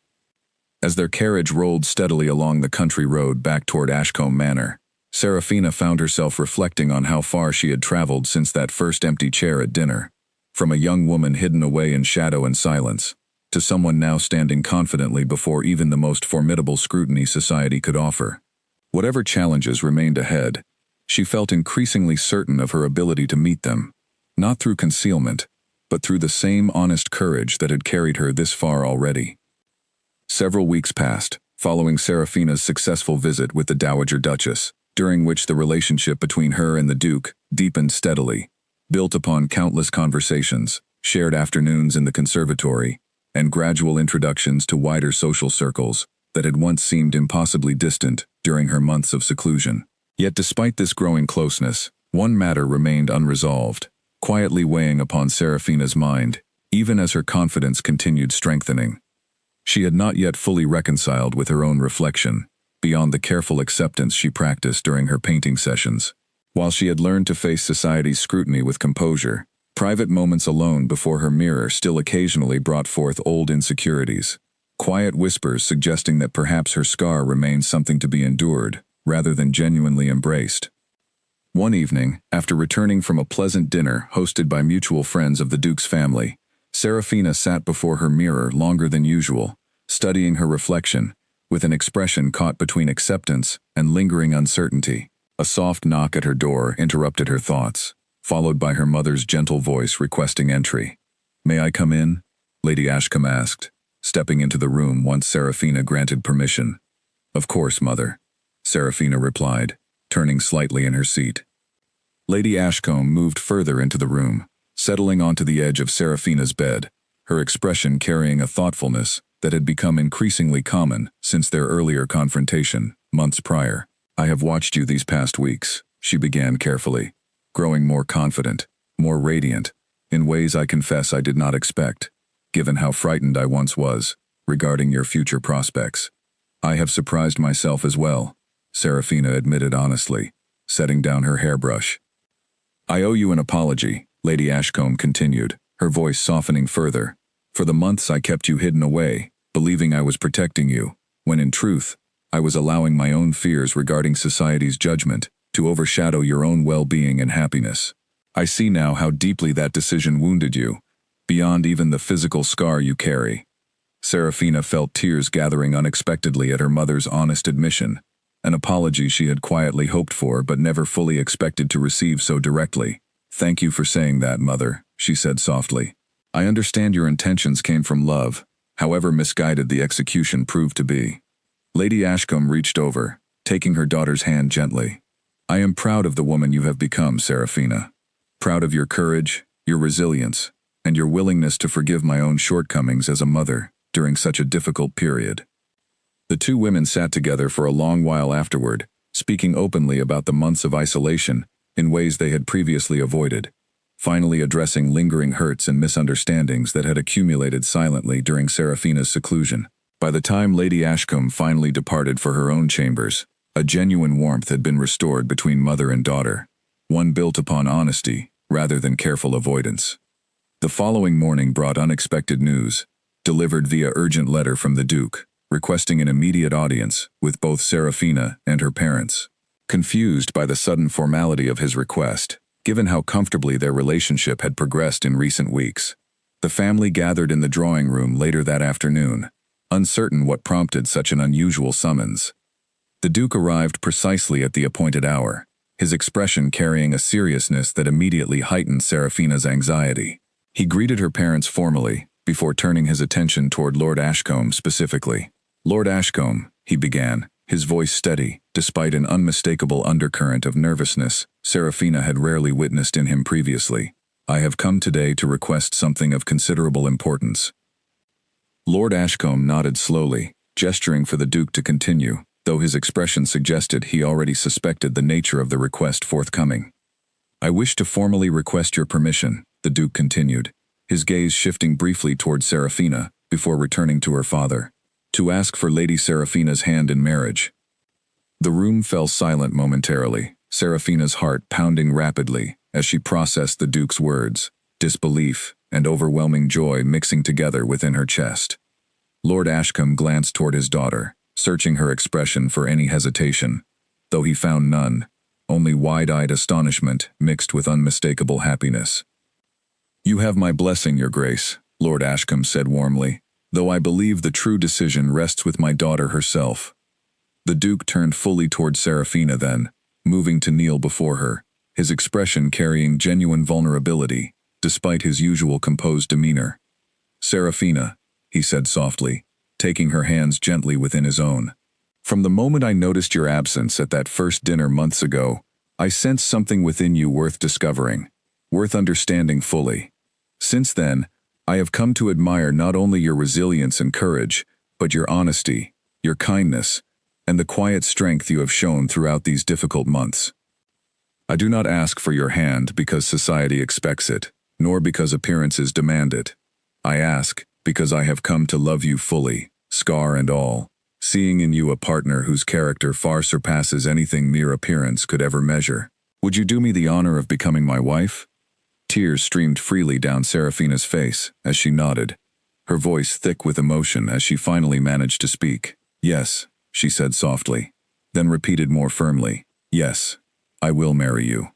As their carriage rolled steadily along the country road back toward Ashcombe Manor, Serafina found herself reflecting on how far she had traveled since that first empty chair at dinner. From a young woman hidden away in shadow and silence, to someone now standing confidently before even the most formidable scrutiny society could offer. Whatever challenges remained ahead, she felt increasingly certain of her ability to meet them, not through concealment, but through the same honest courage that had carried her this far already. Several weeks passed, following Serafina's successful visit with the Dowager Duchess, during which the relationship between her and the Duke deepened steadily, built upon countless conversations, shared afternoons in the conservatory, and gradual introductions to wider social circles that had once seemed impossibly distant during her months of seclusion. Yet despite this growing closeness, one matter remained unresolved, quietly weighing upon Serafina's mind, even as her confidence continued strengthening. She had not yet fully reconciled with her own reflection, beyond the careful acceptance she practiced during her painting sessions. While she had learned to face society's scrutiny with composure, private moments alone before her mirror still occasionally brought forth old insecurities, quiet whispers suggesting that perhaps her scar remained something to be endured, rather than genuinely embraced. One evening, after returning from a pleasant dinner hosted by mutual friends of the Duke's family, Serafina sat before her mirror longer than usual, studying her reflection, with an expression caught between acceptance and lingering uncertainty. A soft knock at her door interrupted her thoughts, followed by her mother's gentle voice requesting entry. "May I come in?" Lady Ashcombe asked, stepping into the room once Serafina granted permission. "Of course, mother," Serafina replied, turning slightly in her seat. Lady Ashcombe moved further into the room, settling onto the edge of Serafina's bed, her expression carrying a thoughtfulness that had become increasingly common since their earlier confrontation, months prior. "I have watched you these past weeks," she began carefully, growing more confident, more radiant, in ways I confess I did not expect, given how frightened I once was, regarding your future prospects. "I have surprised myself as well," Serafina admitted honestly, setting down her hairbrush. "I owe you an apology," Lady Ashcombe continued, her voice softening further. "For the months I kept you hidden away, believing I was protecting you, when in truth, I was allowing my own fears regarding society's judgment to overshadow your own well-being and happiness. I see now how deeply that decision wounded you, beyond even the physical scar you carry." Serafina felt tears gathering unexpectedly at her mother's honest admission, an apology she had quietly hoped for but never fully expected to receive so directly. "Thank you for saying that, mother," she said softly. "I understand your intentions came from love, however misguided the execution proved to be." Lady Ashcombe reached over, taking her daughter's hand gently. "I am proud of the woman you have become, Serafina. Proud of your courage, your resilience, and your willingness to forgive my own shortcomings as a mother during such a difficult period." The two women sat together for a long while afterward, speaking openly about the months of isolation in ways they had previously avoided, finally addressing lingering hurts and misunderstandings that had accumulated silently during Serafina's seclusion. By the time Lady Ashcombe finally departed for her own chambers, a genuine warmth had been restored between mother and daughter, one built upon honesty rather than careful avoidance. The following morning brought unexpected news, delivered via urgent letter from the Duke, requesting an immediate audience with both Serafina and her parents. Confused by the sudden formality of his request, given how comfortably their relationship had progressed in recent weeks, the family gathered in the drawing room later that afternoon, uncertain what prompted such an unusual summons. The Duke arrived precisely at the appointed hour, his expression carrying a seriousness that immediately heightened Serafina's anxiety. He greeted her parents formally, before turning his attention toward Lord Ashcombe specifically. "Lord Ashcombe," he began, his voice steady, despite an unmistakable undercurrent of nervousness Serafina had rarely witnessed in him previously. "I have come today to request something of considerable importance." Lord Ashcombe nodded slowly, gesturing for the Duke to continue, though his expression suggested he already suspected the nature of the request forthcoming. "I wish to formally request your permission," the Duke continued, his gaze shifting briefly toward Serafina before returning to her father, "to ask for Lady Serafina's hand in marriage." The room fell silent momentarily, Serafina's heart pounding rapidly as she processed the Duke's words, disbelief and overwhelming joy mixing together within her chest. Lord Ashcombe glanced toward his daughter, searching her expression for any hesitation, though he found none, only wide-eyed astonishment mixed with unmistakable happiness. "You have my blessing, Your Grace," Lord Ashcombe said warmly, "though I believe the true decision rests with my daughter herself." The Duke turned fully toward Serafina then, moving to kneel before her, his expression carrying genuine vulnerability, despite his usual composed demeanor. "Serafina," he said softly, taking her hands gently within his own. "From the moment I noticed your absence at that first dinner months ago, I sensed something within you worth discovering, worth understanding fully. Since then, I have come to admire not only your resilience and courage, but your honesty, your kindness, and the quiet strength you have shown throughout these difficult months. I do not ask for your hand because society expects it, nor because appearances demand it. I ask because I have come to love you fully, scar and all, seeing in you a partner whose character far surpasses anything mere appearance could ever measure. Would you do me the honor of becoming my wife?" Tears streamed freely down Serafina's face as she nodded, her voice thick with emotion as she finally managed to speak. "Yes," she said softly, then repeated more firmly, "Yes, I will marry you."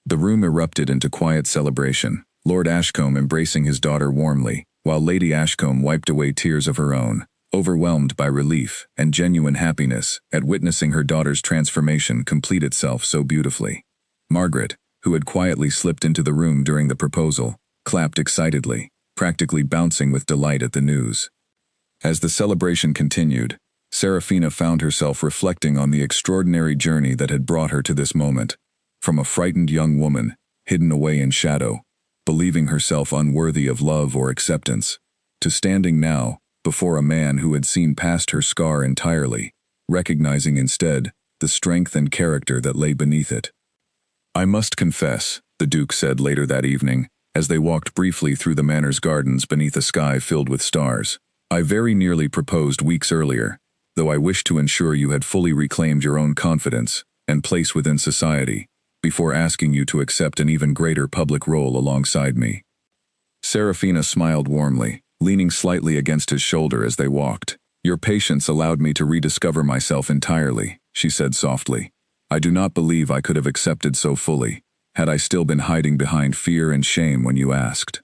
The room erupted into quiet celebration, Lord Ashcombe embracing his daughter warmly, while Lady Ashcombe wiped away tears of her own, overwhelmed by relief and genuine happiness at witnessing her daughter's transformation complete itself so beautifully. Margaret, who had quietly slipped into the room during the proposal, clapped excitedly, practically bouncing with delight at the news. As the celebration continued, Serafina found herself reflecting on the extraordinary journey that had brought her to this moment, from a frightened young woman, hidden away in shadow, believing herself unworthy of love or acceptance, to standing now before a man who had seen past her scar entirely, recognizing instead the strength and character that lay beneath it. "I must confess," the Duke said later that evening, as they walked briefly through the manor's gardens beneath a sky filled with stars, "I very nearly proposed weeks earlier, though I wished to ensure you had fully reclaimed your own confidence and place within society, before asking you to accept an even greater public role alongside me." Serafina smiled warmly, leaning slightly against his shoulder as they walked. "Your patience allowed me to rediscover myself entirely," she said softly. "I do not believe I could have accepted so fully, had I still been hiding behind fear and shame when you asked."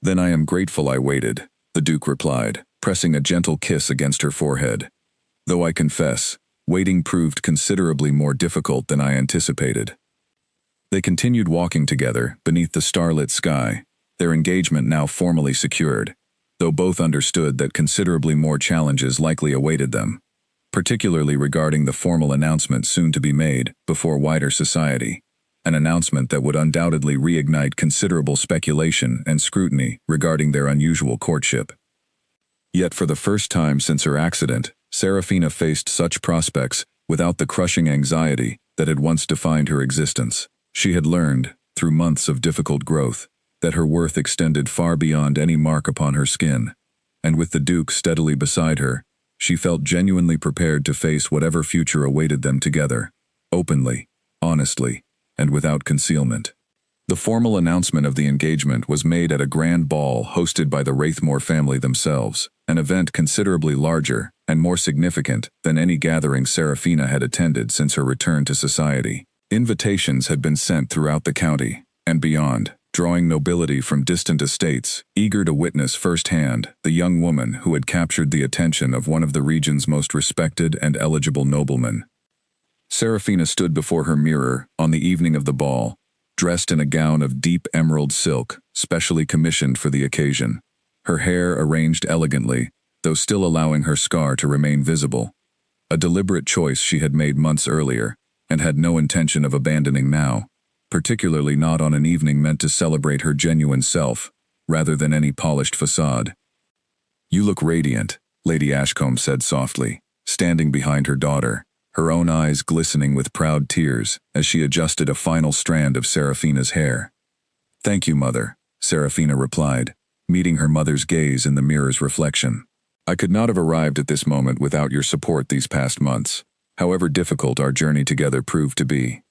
"Then I am grateful I waited," the Duke replied, pressing a gentle kiss against her forehead. "Though I confess, waiting proved considerably more difficult than I anticipated." They continued walking together beneath the starlit sky, their engagement now formally secured, though both understood that considerably more challenges likely awaited them, particularly regarding the formal announcement soon to be made before wider society, an announcement that would undoubtedly reignite considerable speculation and scrutiny regarding their unusual courtship. Yet for the first time since her accident, Serafina faced such prospects without the crushing anxiety that had once defined her existence. She had learned, through months of difficult growth, that her worth extended far beyond any mark upon her skin, and with the Duke steadily beside her, she felt genuinely prepared to face whatever future awaited them together, openly, honestly, and without concealment. The formal announcement of the engagement was made at a grand ball hosted by the Wraithmore family themselves, an event considerably larger and more significant than any gathering Serafina had attended since her return to society. Invitations had been sent throughout the county and beyond, drawing nobility from distant estates, eager to witness firsthand the young woman who had captured the attention of one of the region's most respected and eligible noblemen. Serafina stood before her mirror on the evening of the ball, dressed in a gown of deep emerald silk, specially commissioned for the occasion, her hair arranged elegantly, though still allowing her scar to remain visible, a deliberate choice she had made months earlier, and had no intention of abandoning now, particularly not on an evening meant to celebrate her genuine self, rather than any polished facade. "You look radiant," Lady Ashcombe said softly, standing behind her daughter, her own eyes glistening with proud tears as she adjusted a final strand of Serafina's hair. "Thank you, Mother," Serafina replied, meeting her mother's gaze in the mirror's reflection. "I could not have arrived at this moment without your support these past months, however difficult our journey together proved to be."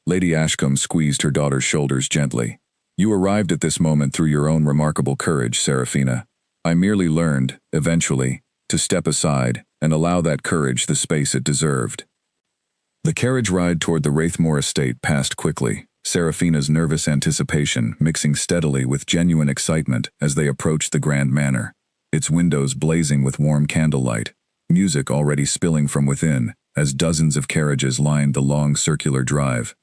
Lady Ashcombe squeezed her daughter's shoulders gently. "You arrived at this moment through your own remarkable courage, Serafina. I merely learned, eventually, to step aside and allow that courage the space it deserved." The carriage ride toward the Wraithmore estate passed quickly, Serafina's nervous anticipation mixing steadily with genuine excitement as they approached the grand manor, its windows blazing with warm candlelight, music already spilling from within as dozens of carriages lined the long circular drive.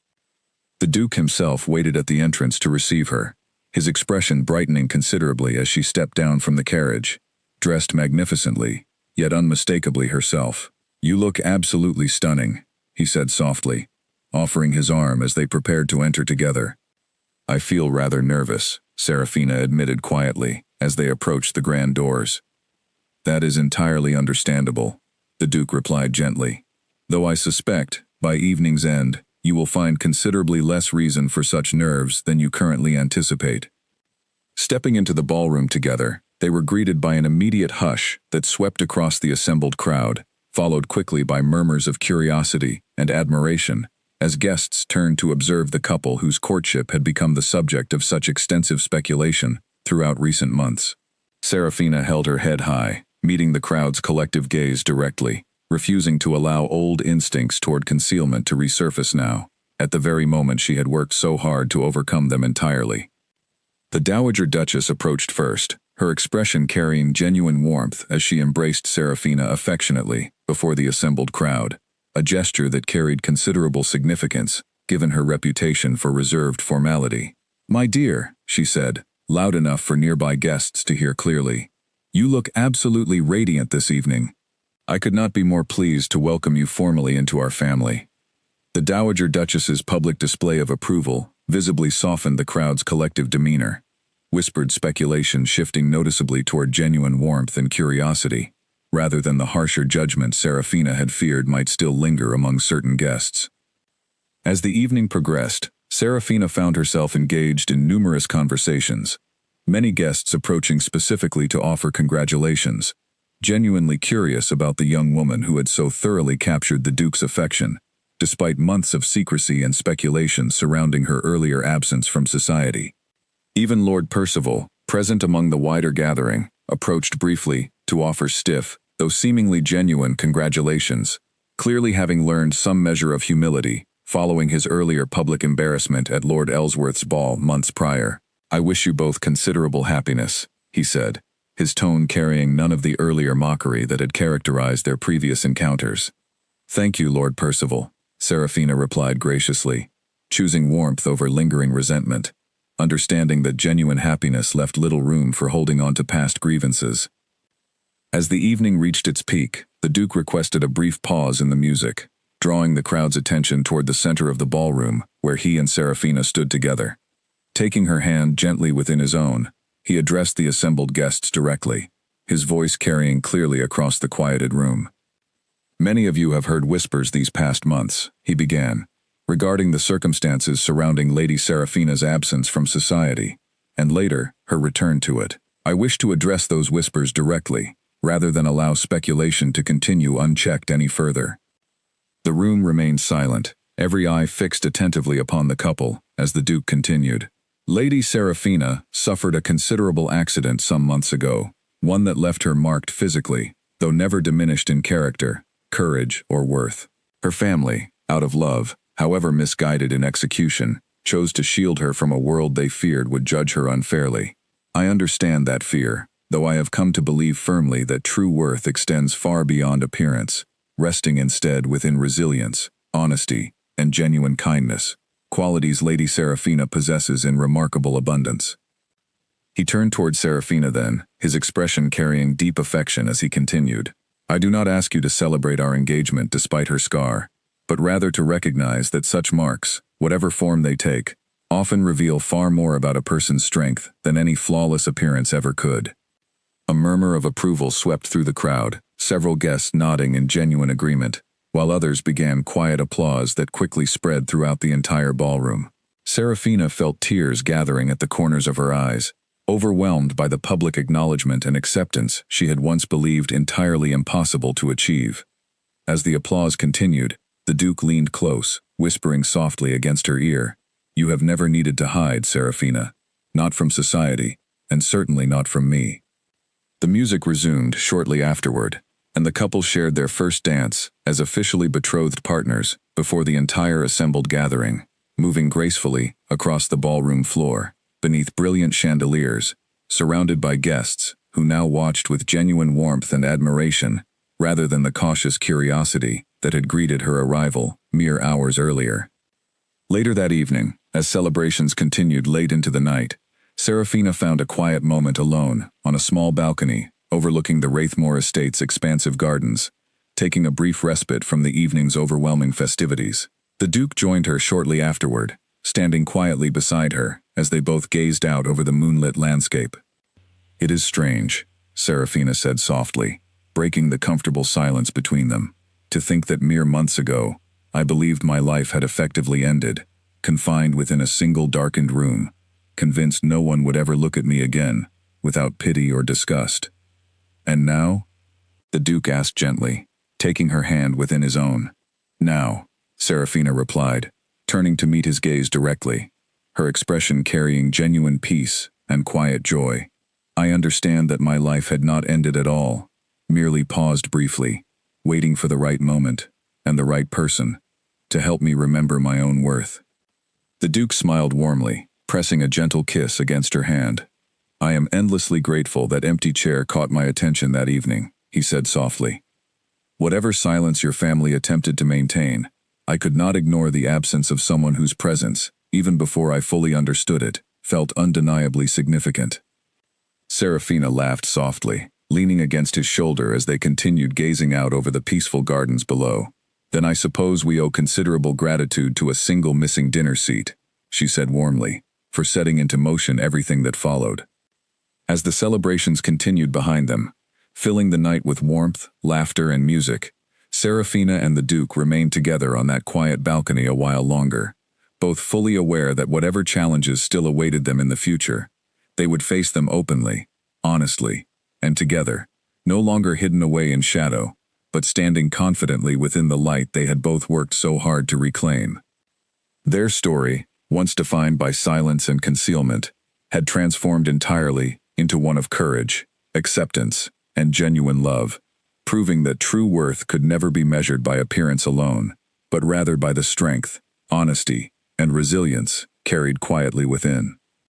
The Duke himself waited at the entrance to receive her, his expression brightening considerably as she stepped down from the carriage, dressed magnificently, yet unmistakably herself. "You look absolutely stunning," he said softly, offering his arm as they prepared to enter together. "I feel rather nervous," Serafina admitted quietly, as they approached the grand doors. "That is entirely understandable," the Duke replied gently, "though I suspect, by evening's end, you will find considerably less reason for such nerves than you currently anticipate." Stepping into the ballroom together, they were greeted by an immediate hush that swept across the assembled crowd, followed quickly by murmurs of curiosity and admiration, as guests turned to observe the couple whose courtship had become the subject of such extensive speculation throughout recent months. Serafina held her head high, meeting the crowd's collective gaze directly, refusing to allow old instincts toward concealment to resurface now, at the very moment she had worked so hard to overcome them entirely. The Dowager Duchess approached first, her expression carrying genuine warmth as she embraced Serafina affectionately before the assembled crowd, a gesture that carried considerable significance, given her reputation for reserved formality. "My dear," she said, loud enough for nearby guests to hear clearly, "you look absolutely radiant this evening. I could not be more pleased to welcome you formally into our family." The Dowager Duchess's public display of approval visibly softened the crowd's collective demeanor, whispered speculation shifting noticeably toward genuine warmth and curiosity, rather than the harsher judgment Serafina had feared might still linger among certain guests. As the evening progressed, Serafina found herself engaged in numerous conversations, many guests approaching specifically to offer congratulations, genuinely curious about the young woman who had so thoroughly captured the Duke's affection, despite months of secrecy and speculation surrounding her earlier absence from society. Even Lord Percival, present among the wider gathering, approached briefly to offer stiff, though seemingly genuine congratulations, clearly having learned some measure of humility following his earlier public embarrassment at Lord Ellsworth's ball months prior. "I wish you both considerable happiness," he said, his tone carrying none of the earlier mockery that had characterized their previous encounters. "Thank you, Lord Percival," Serafina replied graciously, choosing warmth over lingering resentment, understanding that genuine happiness left little room for holding on to past grievances. As the evening reached its peak, the Duke requested a brief pause in the music, drawing the crowd's attention toward the center of the ballroom, where he and Serafina stood together. Taking her hand gently within his own, he addressed the assembled guests directly, his voice carrying clearly across the quieted room. "Many of you have heard whispers these past months," he began, regarding the circumstances surrounding Lady Serafina's absence from society, and later, her return to it. "I wish to address those whispers directly, rather than allow speculation to continue unchecked any further." The room remained silent, every eye fixed attentively upon the couple, as the Duke continued. "Lady Serafina suffered a considerable accident some months ago, one that left her marked physically, though never diminished in character, courage, or worth. Her family, out of love, however misguided in execution, chose to shield her from a world they feared would judge her unfairly. I understand that fear, though I have come to believe firmly that true worth extends far beyond appearance, resting instead within resilience, honesty, and genuine kindness, qualities Lady Serafina possesses in remarkable abundance." He turned toward Serafina then, his expression carrying deep affection as he continued, "I do not ask you to celebrate our engagement despite her scar, but rather to recognize that such marks, whatever form they take, often reveal far more about a person's strength than any flawless appearance ever could." A murmur of approval swept through the crowd, several guests nodding in genuine agreement, while others began quiet applause that quickly spread throughout the entire ballroom. Serafina felt tears gathering at the corners of her eyes, overwhelmed by the public acknowledgement and acceptance she had once believed entirely impossible to achieve. As the applause continued, the Duke leaned close, whispering softly against her ear, "You have never needed to hide, Serafina. Not from society, and certainly not from me." The music resumed shortly afterward, and the couple shared their first dance as officially betrothed partners before the entire assembled gathering, moving gracefully across the ballroom floor, beneath brilliant chandeliers, surrounded by guests who now watched with genuine warmth and admiration, rather than the cautious curiosity that had greeted her arrival mere hours earlier. Later that evening, as celebrations continued late into the night, Serafina found a quiet moment alone on a small balcony overlooking the Wraithmore estate's expansive gardens, taking a brief respite from the evening's overwhelming festivities. The Duke joined her shortly afterward, standing quietly beside her as they both gazed out over the moonlit landscape. "It is strange," Serafina said softly, breaking the comfortable silence between them, "to think that mere months ago, I believed my life had effectively ended, confined within a single darkened room, convinced no one would ever look at me again, without pity or disgust. And now?" the Duke asked gently, taking her hand within his own. "Now," Serafina replied, turning to meet his gaze directly, her expression carrying genuine peace and quiet joy. "I understand that my life had not ended at all, merely paused briefly, waiting for the right moment, and the right person, to help me remember my own worth." The Duke smiled warmly, pressing a gentle kiss against her hand. "I am endlessly grateful that empty chair caught my attention that evening," he said softly. "Whatever silence your family attempted to maintain, I could not ignore the absence of someone whose presence, even before I fully understood it, felt undeniably significant." Serafina laughed softly, leaning against his shoulder as they continued gazing out over the peaceful gardens below. "Then I suppose we owe considerable gratitude to a single missing dinner seat," she said warmly, "for setting into motion everything that followed." As the celebrations continued behind them, filling the night with warmth, laughter, and music, Serafina and the Duke remained together on that quiet balcony a while longer, both fully aware that whatever challenges still awaited them in the future, they would face them openly, honestly, and together, no longer hidden away in shadow, but standing confidently within the light they had both worked so hard to reclaim. Their story, once defined by silence and concealment, had transformed entirely into one of courage, acceptance, and genuine love, proving that true worth could never be measured by appearance alone, but rather by the strength, honesty, and resilience carried quietly within.